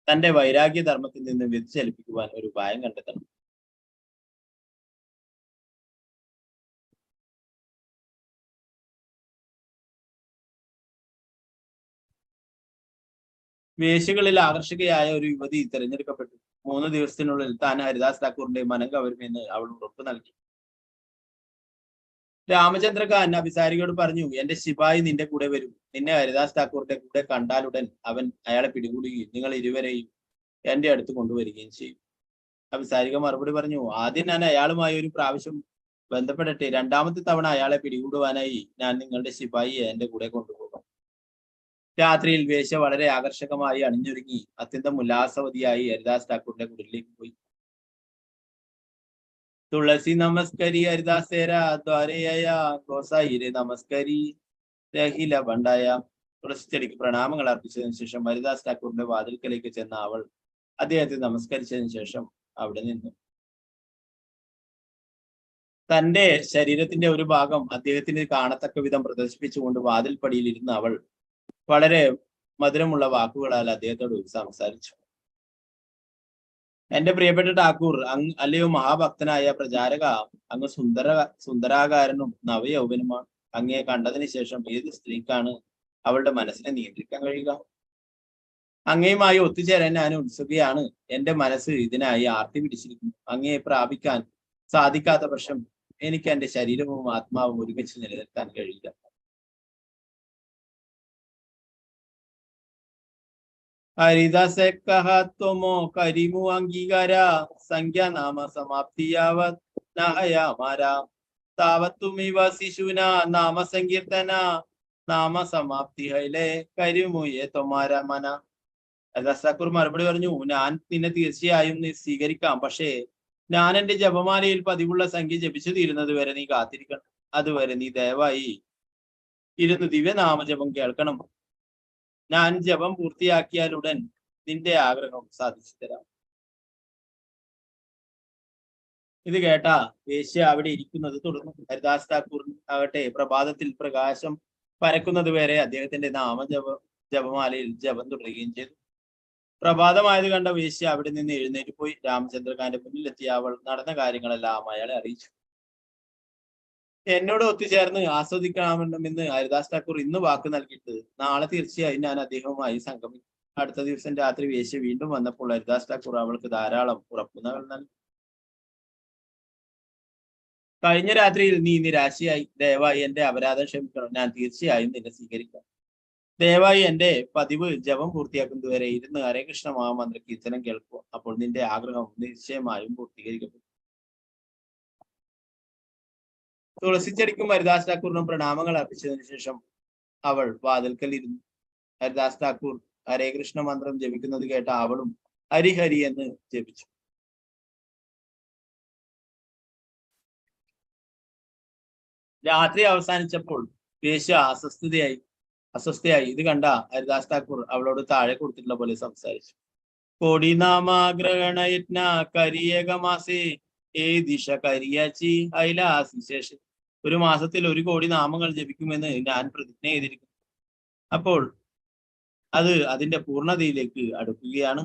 തന്റെ വൈരാഗ്യ ധർമ്മത്തിൽ നിന്ന് വ്യതിചലിപ്പിക്കുവാൻ ഒരു ഉപായം കണ്ടെത്തണം. വേശ്യകളിൽ ആകർഷകയായ ഒരു യുവതി തിരഞ്ഞെടുക്കപ്പെട്ടു. 3 ദിവസത്തിനുള്ളിൽ താൻ ഹരിദാസ് ഠാക്കൂറിന്റെ മനം കവരുമെന്ന് അവൾ ഉറപ്പ് നൽകി. രാമചന്ദ്ര ഖാൻ അഭിസാരികയോട് പറഞ്ഞു, എന്റെ ശിപായി നിന്റെ കൂടെ വരും. നിന്നെ ഹരിദാസ് ഠാക്കൂറിന്റെ കൂടെ കണ്ടാലുടൻ അവൻ അയാളെ പിടികൂടുകയും നിങ്ങൾ ഇരുവരെയും എന്റെ അടുത്ത് കൊണ്ടുവരികയും ചെയ്യും. അഭിസാരിക മറുപടി പറഞ്ഞു, ആദ്യം ഞാൻ അയാളുമായി ഒരു പ്രാവശ്യം ബന്ധപ്പെടട്ടെ. രണ്ടാമത്തെ തവണ അയാളെ പിടികൂടുവാനായി ഞാൻ നിങ്ങളുടെ ശിപായിയെ എന്റെ കൂടെ കൊണ്ടുപോകാം. രാത്രിയിൽ വേശ്യ വളരെ ആകർഷകമായി അണിഞ്ഞൊരുങ്ങി അത്യന്തം ഉല്ലാസവതിയായി ഹരിദാസ് ഠാക്കൂറിന്റെ കുടിലേക്ക് പോയി. തുളസി നമസ്കരി ഹരിദാസേര ദ്വാരയായ ഗോസായിരെ നമസ്കരി രഹില ഭണ്ടായ. തുളസിച്ചെടിക്ക് പ്രണാമങ്ങൾ അർപ്പിച്ചതിനു ശേഷം ഹരിദാസ് ഠാക്കൂറിന്റെ വാതിൽക്കലേക്ക് ചെന്ന അവൾ അദ്ദേഹത്തെ നമസ്കരിച്ചതിന് ശേഷം അവിടെ നിന്നു. തന്റെ ശരീരത്തിന്റെ ഒരു ഭാഗം അദ്ദേഹത്തിന് കാണത്തക്ക വിധം പ്രദർശിപ്പിച്ചുകൊണ്ട് വാതിൽപ്പടിയിൽ ഇരുന്ന അവൾ വളരെ മധുരമുള്ള വാക്കുകളാൽ അദ്ദേഹത്തോട് സംസാരിച്ചു. എന്റെ പ്രിയപ്പെട്ട ഠാക്കൂർ, അല്ലയോ മഹാഭക്തനായ പ്രചാരക, അങ്ങ് സുന്ദരാകാരനും നവയൗവനുമാണ്. അങ്ങയെ കണ്ടതിന് ശേഷം ഏത് സ്ത്രീക്കാണ് അവളുടെ മനസ്സിനെ നിയന്ത്രിക്കാൻ കഴിയുക? അങ്ങയുമായി ഒത്തുചേരാൻ ഞാൻ ഉത്സുകയാണ്. എന്റെ മനസ്സ് ഇതിനായി ആർത്തി പിടിച്ചിരിക്കുന്നു. അങ്ങയെ പ്രാപിക്കാൻ സാധിക്കാത്ത പക്ഷം എനിക്ക് എന്റെ ശരീരവും ആത്മാവും ഒരുമിച്ച് നിലനിർത്താൻ കഴിയില്ല. ഹരിദാസെ കഹത്വമോ കരിമു അംഗീകാര സംഖ്യ നാമ സമാപ്തിയാവത് നഹയാമാര താവത്തുമിവ ശിശുന നാമ സങ്കീർത്തന നാമ സമാപ്തി ഹൈലേ കരിമുയെ തൊമാര മന. ഹരിദാസ് ഠാക്കൂർ മറുപടി പറഞ്ഞു, ഞാൻ നിന്നെ തീർച്ചയായും സ്വീകരിക്കാം. പക്ഷേ ഞാൻ എന്റെ ജപമാലയിൽ പതിവുള്ള സംഖ്യ ജപിച്ചു തീരുന്നത് വരെ നീ കാത്തിരിക്കണം. അതുവരെ നീ ദയവായി ഇരുന്ന് ദിവ്യനാമജപം കേൾക്കണം. ഞാൻ ജപം പൂർത്തിയാക്കിയാലുടൻ നിന്റെ ആഗ്രഹം സാധിച്ചു തരാം. ഇത് കേട്ട വേശ്യ അവിടെ ഇരിക്കുന്നത് തുടർന്നു. ഹരിദാസ് ഠാക്കൂർ ആകട്ടെ പ്രഭാതത്തിൽ പ്രകാശം പരക്കുന്നത് വരെ അദ്ദേഹത്തിന്റെ ജപമാലയിൽ ജപം തുടരുകയും ചെയ്തു. പ്രഭാതമായത് കണ്ട വേശ്യ അവിടെ നിന്ന് എഴുന്നേറ്റ് പോയി. രാമചന്ദ്രഖാന്റെ മുന്നിലെത്തിയ അവൾ നടന്ന കാര്യങ്ങളെല്ലാം അയാളെ അറിയിച്ചു. എന്നോട് ഒത്തുചേർന്ന് ആസ്വദിക്കണമെന്ന് ഹരിദാസ് ഠാക്കൂർ ഇന്ന് വാക്ക് നൽകിയിട്ട് നാളെ തീർച്ചയായും ഞാൻ അദ്ദേഹവുമായി സംഗമിക്കും. അടുത്ത ദിവസം രാത്രി വേശ്യ വീണ്ടും വന്നപ്പോൾ ഹരിദാസ് ഠാക്കൂർ അവൾക്ക് ധാരാളം ഉറപ്പുകൾ നൽകി. കഴിഞ്ഞ രാത്രിയിൽ നീ നിരാശയായി. ദയവായി എന്റെ അപരാധം ക്ഷമിക്കണം. ഞാൻ തീർച്ചയായും നിന്നെ സ്വീകരിക്കാം. ദയവായി എന്റെ പതിവ് ജപം പൂർത്തിയാക്കുന്നതുവരെ ഇരുന്ന് ഹരേ കൃഷ്ണ മഹാമന്ത്ര കീർത്തനം കേൾക്കുക. അപ്പോൾ നിന്റെ ആഗ്രഹം നിശ്ചയമായും പൂർത്തീകരിക്കപ്പെടും. തുളസിച്ചെടിക്കും ഹരിദാസ് ഠാക്കൂറിനും പ്രണാമങ്ങൾ അർപ്പിച്ചതിനു ശേഷം അവൾ വാതിൽക്കൽ ഇരുന്നു. ഹരിദാസ് ഠാക്കൂർ ഹരേ കൃഷ്ണ മന്ത്രം ജപിക്കുന്നത് കേട്ട അവളും ഹരിഹരി എന്ന് ജപിച്ചു. രാത്രി അവസാനിച്ചപ്പോൾ വേശ്യ അസ്വസ്ഥയായി. ഇത് കണ്ട ഹരിദാസ് ഠാക്കൂർ അവളോട് താഴെ കൊടുത്തിട്ടുള്ള പോലെ സംസാരിച്ചു. കോടി നാമാഗ്രഹണ യജ്ഞ കരിയേകമാസേ ഏ ദിശ കരിയാച്ചി അയിലാശേഷം. ഒരു മാസത്തിൽ 1 കോടി നാമങ്ങൾ ജപിക്കുമെന്ന് ഞാൻ പ്രതിജ്ഞ ചെയ്തിരിക്കുന്നു. അപ്പോൾ അത് അതിന്റെ പൂർണ്ണതയിലേക്ക് അടുക്കുകയാണ്.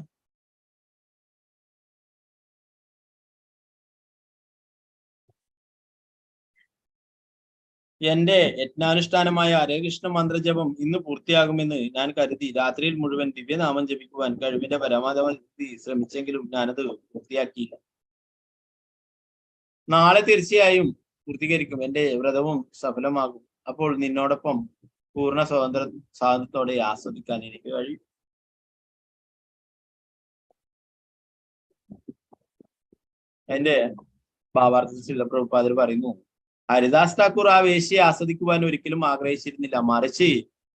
എന്റെ യജ്ഞാനുഷ്ഠാനമായ ഹരേകൃഷ്ണ മന്ത്രജപം ഇന്ന് പൂർത്തിയാകുമെന്ന് ഞാൻ കരുതി രാത്രിയിൽ മുഴുവൻ ദിവ്യനാമം ജപിക്കുവാൻ കഴിവിന്റെ പരമാവധി ശ്രമിച്ചെങ്കിലും ഞാനത് പൂർത്തിയാക്കിയില്ല. നാളെ തീർച്ചയായും പൂർത്തീകരിക്കും. എന്റെ വ്രതവും സഫലമാകും. അപ്പോൾ നിന്നോടൊപ്പം പൂർണ്ണ സ്വാതന്ത്ര്യത്തോടെ ആസ്വദിക്കാൻ എനിക്ക് കഴിയും. എന്റെ ഭാവാർത്ഥത്തിൽ പ്രഭുപാദർ പറയുന്നു, ഹരിദാസ് ഠാക്കൂർ ആ വേശ്യയെ ആസ്വദിക്കുവാൻ ഒരിക്കലും ആഗ്രഹിച്ചിരുന്നില്ല. മറിച്ച്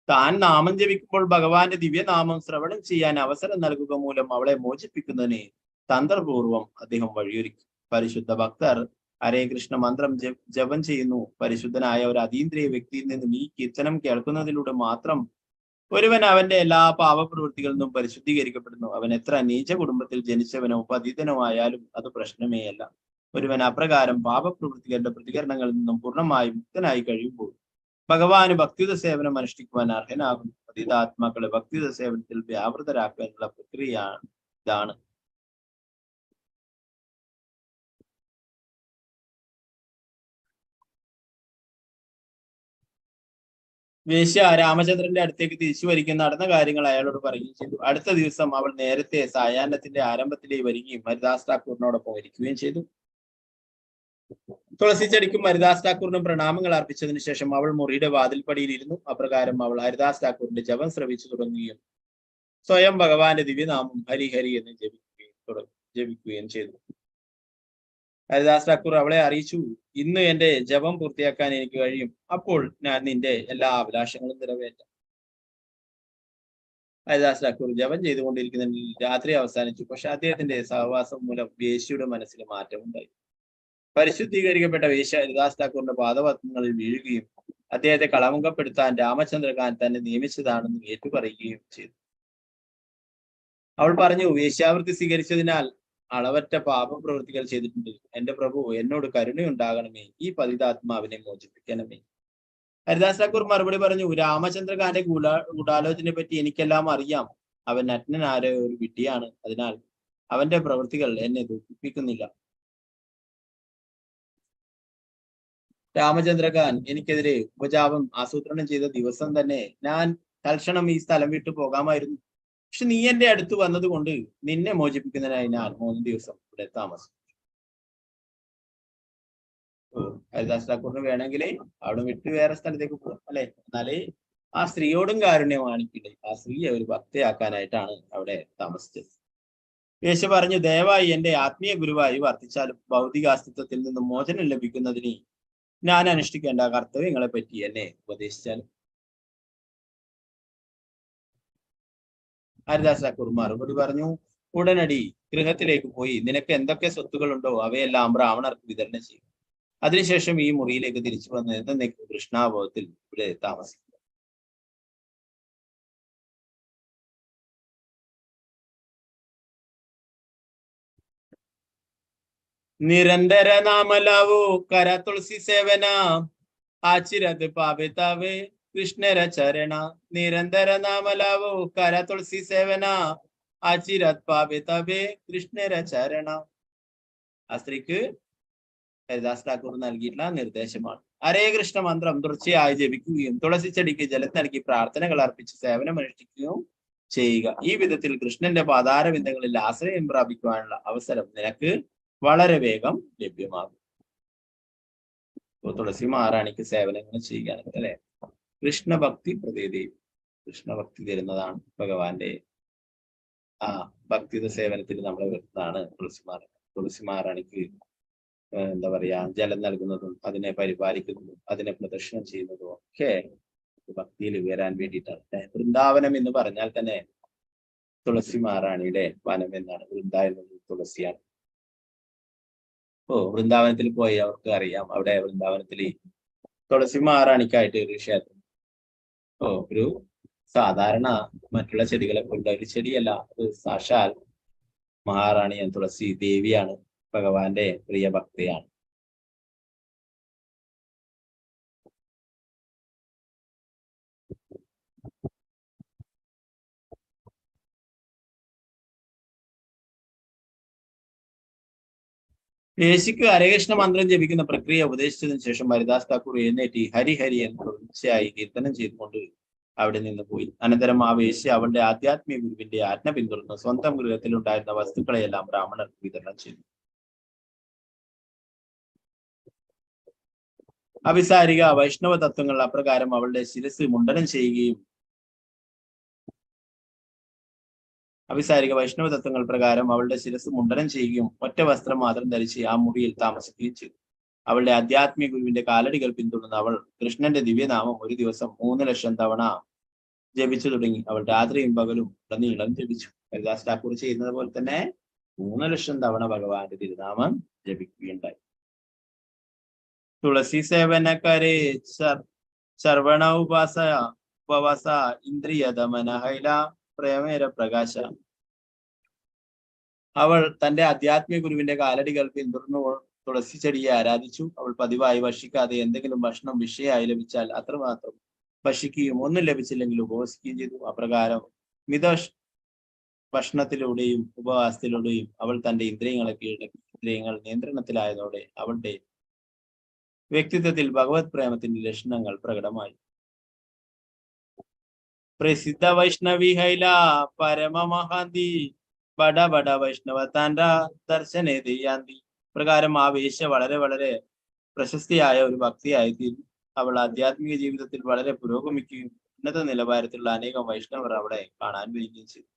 താൻ നാമം ജപിക്കുമ്പോൾ ഭഗവാന്റെ ദിവ്യനാമം ശ്രവണം ചെയ്യാൻ അവസരം നൽകുക മൂലം അവളെ മോചിപ്പിക്കുന്നതിന് തന്ത്രപൂർവം അദ്ദേഹം വഴിയൊരുക്കി. പരിശുദ്ധ ഭക്തർ ഹരേ കൃഷ്ണ മന്ത്രം ജപം ചെയ്യുന്നു. പരിശുദ്ധനായ ഒരു അതീന്ദ്രിയ വ്യക്തിയിൽ നിന്നും ഈ കീർത്തനം കേൾക്കുന്നതിലൂടെ മാത്രം ഒരുവൻ അവന്റെ എല്ലാ പാപപ്രവൃത്തികളിൽ നിന്നും പരിശുദ്ധീകരിക്കപ്പെടുന്നു. അവൻ എത്ര നീച കുടുംബത്തിൽ ജനിച്ചവനോ പതിതനോ ആയാലും അത് പ്രശ്നമേ അല്ല. ഒരുവൻ അപ്രകാരം പാപപ്രവൃത്തികളുടെ പ്രതികരണങ്ങളിൽ നിന്നും പൂർണ്ണമായി മുക്തനായി കഴിയുമ്പോൾ ഭഗവാന് ഭക്തിയുത സേവനം അനുഷ്ഠിക്കുവാൻ അർഹനാകുന്നു. പതിതാത്മാക്കളെ ഭക്തിയുത സേവനത്തിൽ വ്യാപൃതരാക്കാനുള്ള പ്രക്രിയയാണ് ഇതാണ്. വേശ്യ രാമചന്ദ്രന്റെ അടുത്തേക്ക് തിരിച്ചു വരികയും നടന്ന കാര്യങ്ങൾ അയാളോട് പറയുകയും ചെയ്തു. അടുത്ത ദിവസം അവൾ നേരത്തെ സായാഹ്നത്തിന്റെ ആരംഭത്തിലേക്ക് വരികയും ഹരിദാസ് ഠാക്കൂറിനോടൊപ്പം ഇരിക്കുകയും ചെയ്തു. തുളസി ചെടിക്കും ഹരിദാസ് ഠാക്കൂറിനും പ്രണാമങ്ങൾ അർപ്പിച്ചതിനു ശേഷം അവൾ മുറിയുടെ വാതിൽപ്പടിയിൽ ഇരുന്നു. അപ്രകാരം അവൾ ഹരിദാസ് ഠാക്കൂറിന്റെ ജപം ശ്രവിച്ചു തുടങ്ങുകയും സ്വയം ഭഗവാന്റെ ദിവ്യനാമം ഹരിഹരി എന്ന് ജപിക്കുകയും ചെയ്തു. ഹരിദാസ് ഠാക്കൂർ അവളെ അറിയിച്ചു, ഇന്ന് എന്റെ ജപം പൂർത്തിയാക്കാൻ എനിക്ക് കഴിയും. അപ്പോൾ ഞാൻ നിന്റെ എല്ലാ അഭിലാഷങ്ങളും നിറവേറ്റാം. ഹരിദാസ് ഠാക്കൂർ ജപം ചെയ്തുകൊണ്ടിരിക്കുന്നതിൽ രാത്രി അവസാനിച്ചു. പക്ഷെ അദ്ദേഹത്തിന്റെ സഹവാസം മൂലം വേശ്യയുടെ മനസ്സിൽ മാറ്റമുണ്ടായി. പരിശുദ്ധീകരിക്കപ്പെട്ട വേശ്യ ഹരിദാസ് ഠാക്കൂറിന്റെ പാദപത്മങ്ങളിൽ വീഴുകയും അദ്ദേഹത്തെ കളമുഖപ്പെടുത്താൻ രാമചന്ദ്രകാന്ത് തന്നെ നിയമിച്ചതാണെന്ന് ഏറ്റുപറയുകയും ചെയ്തു. അവൾ പറഞ്ഞു, വേശ്യാവൃത്തി സ്വീകരിച്ചതിനാൽ അളവറ്റ പാപപ്രവൃത്തികൾ ചെയ്തിട്ടുണ്ട്. എന്റെ പ്രഭു, എന്നോട് കരുണയുണ്ടാകണമേ, ഈ പതിതാത്മാവിനെ മോചിപ്പിക്കണമേ. ഹരിദാസ് ഠാക്കൂർ മറുപടി പറഞ്ഞു, രാമചന്ദ്രകാന്റെ ഗൂഢാലോചനയെ പറ്റി എനിക്കെല്ലാം അറിയാം. അവൻ നഗ്നനായ ഒരു വിഡ്ഢിയാണ്. അതിനാൽ അവന്റെ പ്രവൃത്തികൾ എന്നെ ദുഃഖിപ്പിക്കുന്നില്ല. രാമചന്ദ്രകാൻ എനിക്കെതിരെ ഉപജാപം ആസൂത്രണം ചെയ്ത ദിവസം തന്നെ ഞാൻ തൽക്ഷണം ഈ സ്ഥലം വിട്ടു പോകാമായിരുന്നു. പക്ഷെ നീ എന്റെ അടുത്ത് വന്നതുകൊണ്ട് നിന്നെ മോചിപ്പിക്കുന്നതിനായി ഞാൻ 3 ദിവസം ഇവിടെ താമസിച്ചു. ഹരിദാസ് ഠാക്കൂറിന് വേണമെങ്കിൽ അവിടെ വിട്ട് വേറെ സ്ഥലത്തേക്ക് പോകാം, അല്ലെ? എന്നാലേ ആ സ്ത്രീയോടും കാരുണ്യം കാണിക്കില്ലേ. ആ സ്ത്രീയെ ഒരു ഭക്തയാക്കാനായിട്ടാണ് അവിടെ താമസിച്ചത്. യേശു പറഞ്ഞു, ദയവായി എന്റെ ആത്മീയ ഗുരുവായി വർത്തിച്ചാലും ഭൗതികാസ്തിത്വത്തിൽ നിന്ന് മോചനം ലഭിക്കുന്നതിന് ഞാൻ അനുഷ്ഠിക്കേണ്ട കർത്തവ്യങ്ങളെ പറ്റി എന്നെ ഉപദേശിച്ചാലും. ഹരിദാസ് ഠാക്കൂർ മറുപടി പറഞ്ഞു, ഉടനടി ഗൃഹത്തിലേക്ക് പോയി നിനക്ക് എന്തൊക്കെ സ്വത്തുകളുണ്ടോ അവയെല്ലാം ബ്രാഹ്മണർക്ക് വിതരണം ചെയ്യും. അതിനുശേഷം ഈ മുറിയിലേക്ക് തിരിച്ചു വന്ന് എന്നേക്കും കൃഷ്ണാബോധത്തിൽ ഇവിടെ താമസിക്കും. നിരന്തര നാമലാവോ കര തുളസി സേവന ആചിരത് പാപിതാവേ കൃഷ്ണര ചരണ. നിരന്തര നാമലാവോ കര തുളസി സേവന ആചിരത് പാപിതാവേ കൃഷ്ണര ചരണ. ആ സ്ത്രീക്ക് ഹരിദാസ് ഠാക്കൂർ നൽകിയിട്ടുള്ള നിർദ്ദേശമാണ്. ഹരേ കൃഷ്ണ മന്ത്രം തുടർച്ചയായി ജപിക്കുകയും തുളസി ചെടിക്ക് ജലം നൽകി പ്രാർത്ഥനകൾ അർപ്പിച്ച് സേവനമനുഷ്ഠിക്കുകയും ചെയ്യുക. ഈ വിധത്തിൽ കൃഷ്ണന്റെ പാതാരബിന്ദങ്ങളിൽ ആശ്രയം പ്രാപിക്കുവാനുള്ള അവസരം നിനക്ക് വളരെ വേഗം ലഭ്യമാകും. തുളസി മഹാറാണിക്ക് സേവനങ്ങൾ ചെയ്യുകയാണെങ്കിൽ അല്ലെ, കൃഷ്ണഭക്തി പ്രതിദേവി, കൃഷ്ണഭക്തി തരുന്നതാണ് ഭഗവാന്റെ ആ ഭക്തിയുടെ സേവനത്തിൽ നമ്മൾ വരുന്നതാണ് തുളസി മഹാറാണിക്ക് എന്താ പറയാ, ജലം നൽകുന്നതും അതിനെ പരിപാലിക്കുന്നതും അതിനെ പ്രദർശനം ചെയ്യുന്നതും ഒക്കെ ഭക്തിയിൽ ഉയരാൻ വേണ്ടിയിട്ടാണ്. വൃന്ദാവനം എന്ന് പറഞ്ഞാൽ തന്നെ തുളസി മഹാറാണിയുടെ വനം എന്നാണ്. വൃന്ദാവനം തുളസിയാണ്. വൃന്ദാവനത്തിൽ പോയി അവർക്ക് അറിയാം. അവിടെ വൃന്ദാവനത്തിൽ തുളസി മഹാറാണിക്കായിട്ട് ഒരു ക്ഷേത്രം. ഒരു സാധാരണ മറ്റുള്ള ചെടികളെ കൊണ്ട് ഒരു ചെടിയല്ല, അത് സാക്ഷാൽ മഹാറാണിയാണ്. തുളസി ദേവിയാണ്, ഭഗവാന്റെ പ്രിയ ഭക്തയാണ്. യേശുക്ക് ഹരകൃഷ്ണ മന്ത്രം ജപിക്കുന്ന പ്രക്രിയ ഉപദേശിച്ചതിനു ശേഷം ഹരിദാസ് ഠാക്കൂർ എഴുന്നേറ്റ് ഹരിഹരി എന്ന് തുടർച്ചയായി കീർത്തനം ചെയ്തുകൊണ്ട് അവിടെ നിന്ന് പോയി. അനന്തരം ആ വേശ്യ അവളുടെ ആധ്യാത്മിക ഗുരുവിന്റെ ആജ്ഞ പിന്തുടർന്ന് സ്വന്തം ഗൃഹത്തിൽ ഉണ്ടായിരുന്ന വസ്തുക്കളെയെല്ലാം ബ്രാഹ്മണർക്ക് വിതരണം ചെയ്തു. അഭിസാരിക വൈഷ്ണവ തത്വങ്ങൾ അപ്രകാരം അവളുടെ ശിരസ് മുണ്ഡനം ചെയ്യുകയും വൈഷ്ണവ തത്വങ്ങൾ പ്രകാരം അവളുടെ ശിരസ് മുണ്ഡനം ചെയ്യുകയും ഒറ്റ വസ്ത്രം മാത്രം ധരിച്ച് ആ മുറിയിൽ താമസിക്കുകയും ചെയ്തു. അവളുടെ ആധ്യാത്മിക ഗുരുവിന്റെ കാലടികൾ പിന്തുടർന്ന് അവൾ കൃഷ്ണന്റെ ദിവ്യനാമം ഒരു ദിവസം 3 ലക്ഷം തവണ ജപിച്ചു തുടങ്ങി. അവൾ രാത്രിയും പകലും ഉടനീളം ജപിച്ചു. ഹരിദാസ് ഠാക്കൂർ ചെയ്യുന്നത് പോലെ തന്നെ 3 ലക്ഷം തവണ ഭഗവാന്റെ തിരുനാമം ജപിക്കുകയുണ്ടായി. തുളസി സേവനക്കാരെ സർവണ ഉപവാസ ഇന്ദ്രിയ ദമന ഹൈല പ്രേമേര പ്രകാശ. അവൾ തന്റെ ആധ്യാത്മിക ഗുരുവിന്റെ കാലടികൾ പിന്തുടർന്നു തുളസി ചെടിയെ ആരാധിച്ചു. അവൾ പതിവായി ഭക്ഷിക്കാതെ എന്തെങ്കിലും ഭക്ഷണം വിഷയമായി ലഭിച്ചാൽ അത്രമാത്രം ഭക്ഷിക്കുകയും ഒന്നും ലഭിച്ചില്ലെങ്കിൽ ഉപവസിക്കുകയും ചെയ്തു. അപ്രകാരം മിത ഭക്ഷണത്തിലൂടെയും ഉപവാസത്തിലൂടെയും അവൾ തന്റെ ഇന്ദ്രിയങ്ങളെ കീഴടക്കി. ഇന്ദ്രിയങ്ങൾ നിയന്ത്രണത്തിലായതോടെ അവളുടെ വ്യക്തിത്വത്തിൽ ഭഗവത് പ്രേമത്തിന്റെ ലക്ഷണങ്ങൾ പ്രകടമായി. പ്രസിദ്ധ വൈഷ്ണവി ഹൈല പരമ മഹാന്തി ബട ബട വൈഷ്ണവ താൻഡ ദർശനേ ദയാന്തി. പ്രകാരം ആ വേശ്യ വളരെ വളരെ പ്രശസ്തിയായ ഒരു ഭക്തിയായിത്തീർന്നു. അവൾ ആധ്യാത്മിക ജീവിതത്തിൽ വളരെ പുരോഗമിക്കുകയും ഉന്നത നിലവാരത്തിലുള്ള അനേകം വൈഷ്ണവർ അവിടെ കാണാൻ വരികയും ചെയ്തു.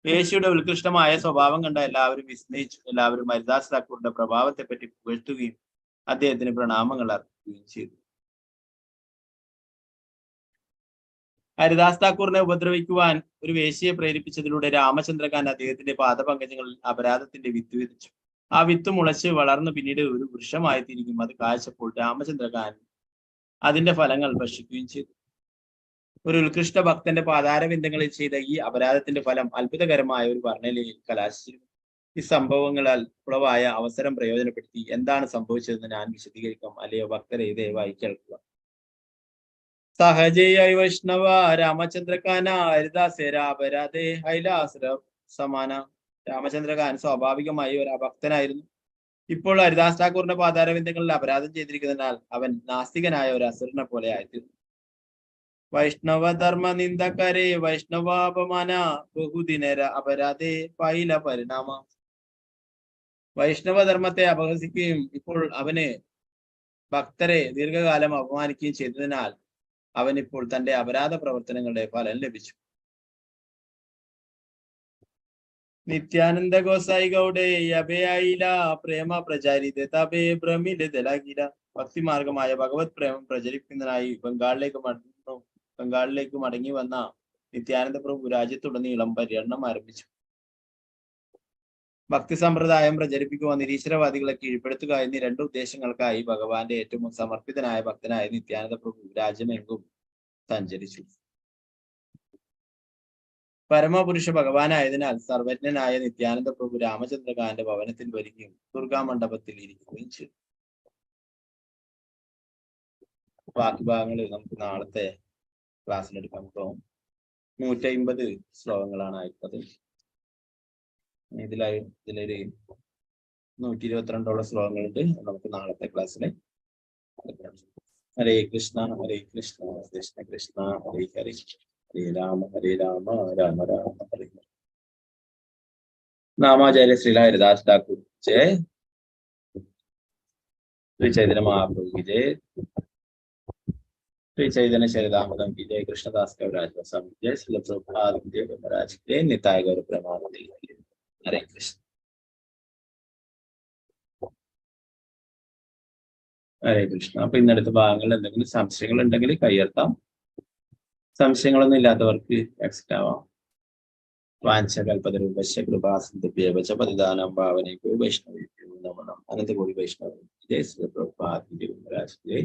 വേശ്യയുടെ ഉത്കൃഷ്ടമായ സ്വഭാവം കണ്ട എല്ലാവരും വിസ്മയിച്ചു. എല്ലാവരും ഹരിദാസ് ഠാക്കൂറിന്റെ പ്രഭാവത്തെ പറ്റി പുകഴ്ത്തുകയും അദ്ദേഹത്തിന് പ്രണാമങ്ങൾ അർപ്പിക്കുകയും ചെയ്തു. ഹരിദാസ് ഠാക്കൂറിനെ ഉപദ്രവിക്കുവാൻ ഒരു വേശ്യയെ പ്രേരിപ്പിച്ചതിലൂടെ രാമചന്ദ്രഖാൻ അദ്ദേഹത്തിന്റെ പാദപങ്കജങ്ങളിൽ അപരാധത്തിന്റെ വിത്ത് വിതച്ചു. ആ വിത്ത് മുളച്ച് വളർന്ന് പിന്നീട് ഒരു വൃക്ഷമായി തിരിക്കും. അത് കാഴ്ചപ്പോൾ രാമചന്ദ്രഖാൻ അതിന്റെ ഫലങ്ങൾ ഭക്ഷിക്കുകയും ചെയ്തു. ഒരു ഉത്കൃഷ്ട ഭക്തന്റെ പാതാരവിന്ദങ്ങളിൽ ചെയ്ത ഈ അപരാധത്തിന്റെ ഫലം അത്ഭുതകരമായ ഒരു വർണ്ണലയിൽ കലാശിച്ചിരുന്നു. ഈ സംഭവങ്ങളാൽ ഉളവായ അവസരം പ്രയോജനപ്പെടുത്തി എന്താണ് സംഭവിച്ചതെന്ന് ഞാൻ വിശദീകരിക്കാം. അല്ലയോ ഭക്തരെ, ദയവായി കേൾക്കുക. സഹജയായി വൈഷ്ണവ രാമചന്ദ്രഖാന ഹരിദാസേര അപരാധേ ഹൈലാസുര സമാന. രാമചന്ദ്രഖാൻ സ്വാഭാവികമായി ഒരു അഭക്തനായിരുന്നു. ഇപ്പോൾ ഹരിദാസ് ഠാക്കൂറിന്റെ പാതാരവിന്ദങ്ങളിൽ അപരാധം ചെയ്തിരിക്കുന്നതിനാൽ അവൻ നാസ്തികനായ ഒരു അസുരനെ പോലെ ആയിത്തീർന്നു. വൈഷ്ണവ ധർമ്മ നിന്ദകരെ വൈഷ്ണവാപമാന ബഹുദിനര അപരാധേ പൈല പരിണാമ. വൈഷ്ണവധർമ്മത്തെ അപഹസിക്കുകയും ഇപ്പോൾ അവന് ഭക്തരെ ദീർഘകാലം അപമാനിക്കുകയും ചെയ്തതിനാൽ അവനിപ്പോൾ തന്റെ അപരാധ പ്രവർത്തനങ്ങളുടെ ഫലം ലഭിച്ചു. നിത്യാനന്ദ ഗോസായി ഗൗഡേ അഭയായില പ്രേമ പ്രചാരിത തപേ ഭ്രമിലതലാകില. ഭക്തിമാർഗമായ ഭഗവത് പ്രേമം പ്രചരിപ്പിക്കുന്നതിനായി ബംഗാളിലേക്ക് മടങ്ങി വന്ന നിത്യാനന്ദ പ്രഭു രാജ്യത്തുടനീളം പര്യടനം ആരംഭിച്ചു. ഭക്തി സമ്പ്രദായം പ്രചരിപ്പിക്കുക, നിരീശ്വരവാദികളെ കീഴ്പ്പെടുത്തുക എന്നീ രണ്ട് ഉദ്ദേശങ്ങൾക്കായി ഭഗവാന്റെ ഏറ്റവും സമർപ്പിതനായ ഭക്തനായ നിത്യാനന്ദ പ്രഭു രാജ്യമെങ്കും സഞ്ചരിച്ചു. പരമപുരുഷ ഭഗവാനായതിനാൽ സർവജ്ഞനായ നിത്യാനന്ദ പ്രഭു രാമചന്ദ്രഖാന്റെ ഭവനത്തിൽ വരികയും ദുർഗാ മണ്ഡപത്തിൽ ഇരിക്കുകയും ചെയ്തു. ബാക്കി ഭാഗങ്ങൾ നമുക്ക് നാളത്തെ ക്ലാസ്സിലെടുക്കാൻ പോകും. 150 ശ്ലോകങ്ങളാണ് ആയിട്ടുള്ളത്. ഇതിലൊരു 122 ശ്ലോകങ്ങളുണ്ട്. നമുക്ക് നാളത്തെ ക്ലാസ്സിലെ ഹരേ കൃഷ്ണ കൃഷ്ണ കൃഷ്ണ ഹരേ ഹരേ ഹരേ രാമ രാമ രാമ ഹരേ. നാമാചാര്യ ശ്രീല ഹരിദാസ് ഠാക്കൂർ ജയ. ശ്രീ ചൈതന്യ മഹാപ്രഭു की जय. श्री चैतन्य चरितामृतम की जय. कृष्णदास कविराज गोस्वामी जय. श्रील प्रभुपाद जय. महाराज जय. निताय गौर प्रेमानंद. हरे कृष्ण ഹരേ കൃഷ്ണ. അപ്പൊ ഇന്നടുത്ത ഭാഗങ്ങളിൽ എന്തെങ്കിലും സംശയങ്ങൾ ഉണ്ടെങ്കിൽ കയ്യർത്താം. സംശയങ്ങളൊന്നും ഇല്ലാത്തവർക്ക് എക്സിറ്റ് ആവാം. വാഞ്ചകൽപതരൂപശ്യ കൃപാസിന്ധുഭ്യേവച പതിദാനം ഭാവനേകോ വൈഷ്ണവേഭ്യോ നമഃ. അനന്തകോടി വൈഷ്ണവ ജയ. ശ്രീ പ്രഭുപാദ് ജയ. മഹാരാജ് ജയ.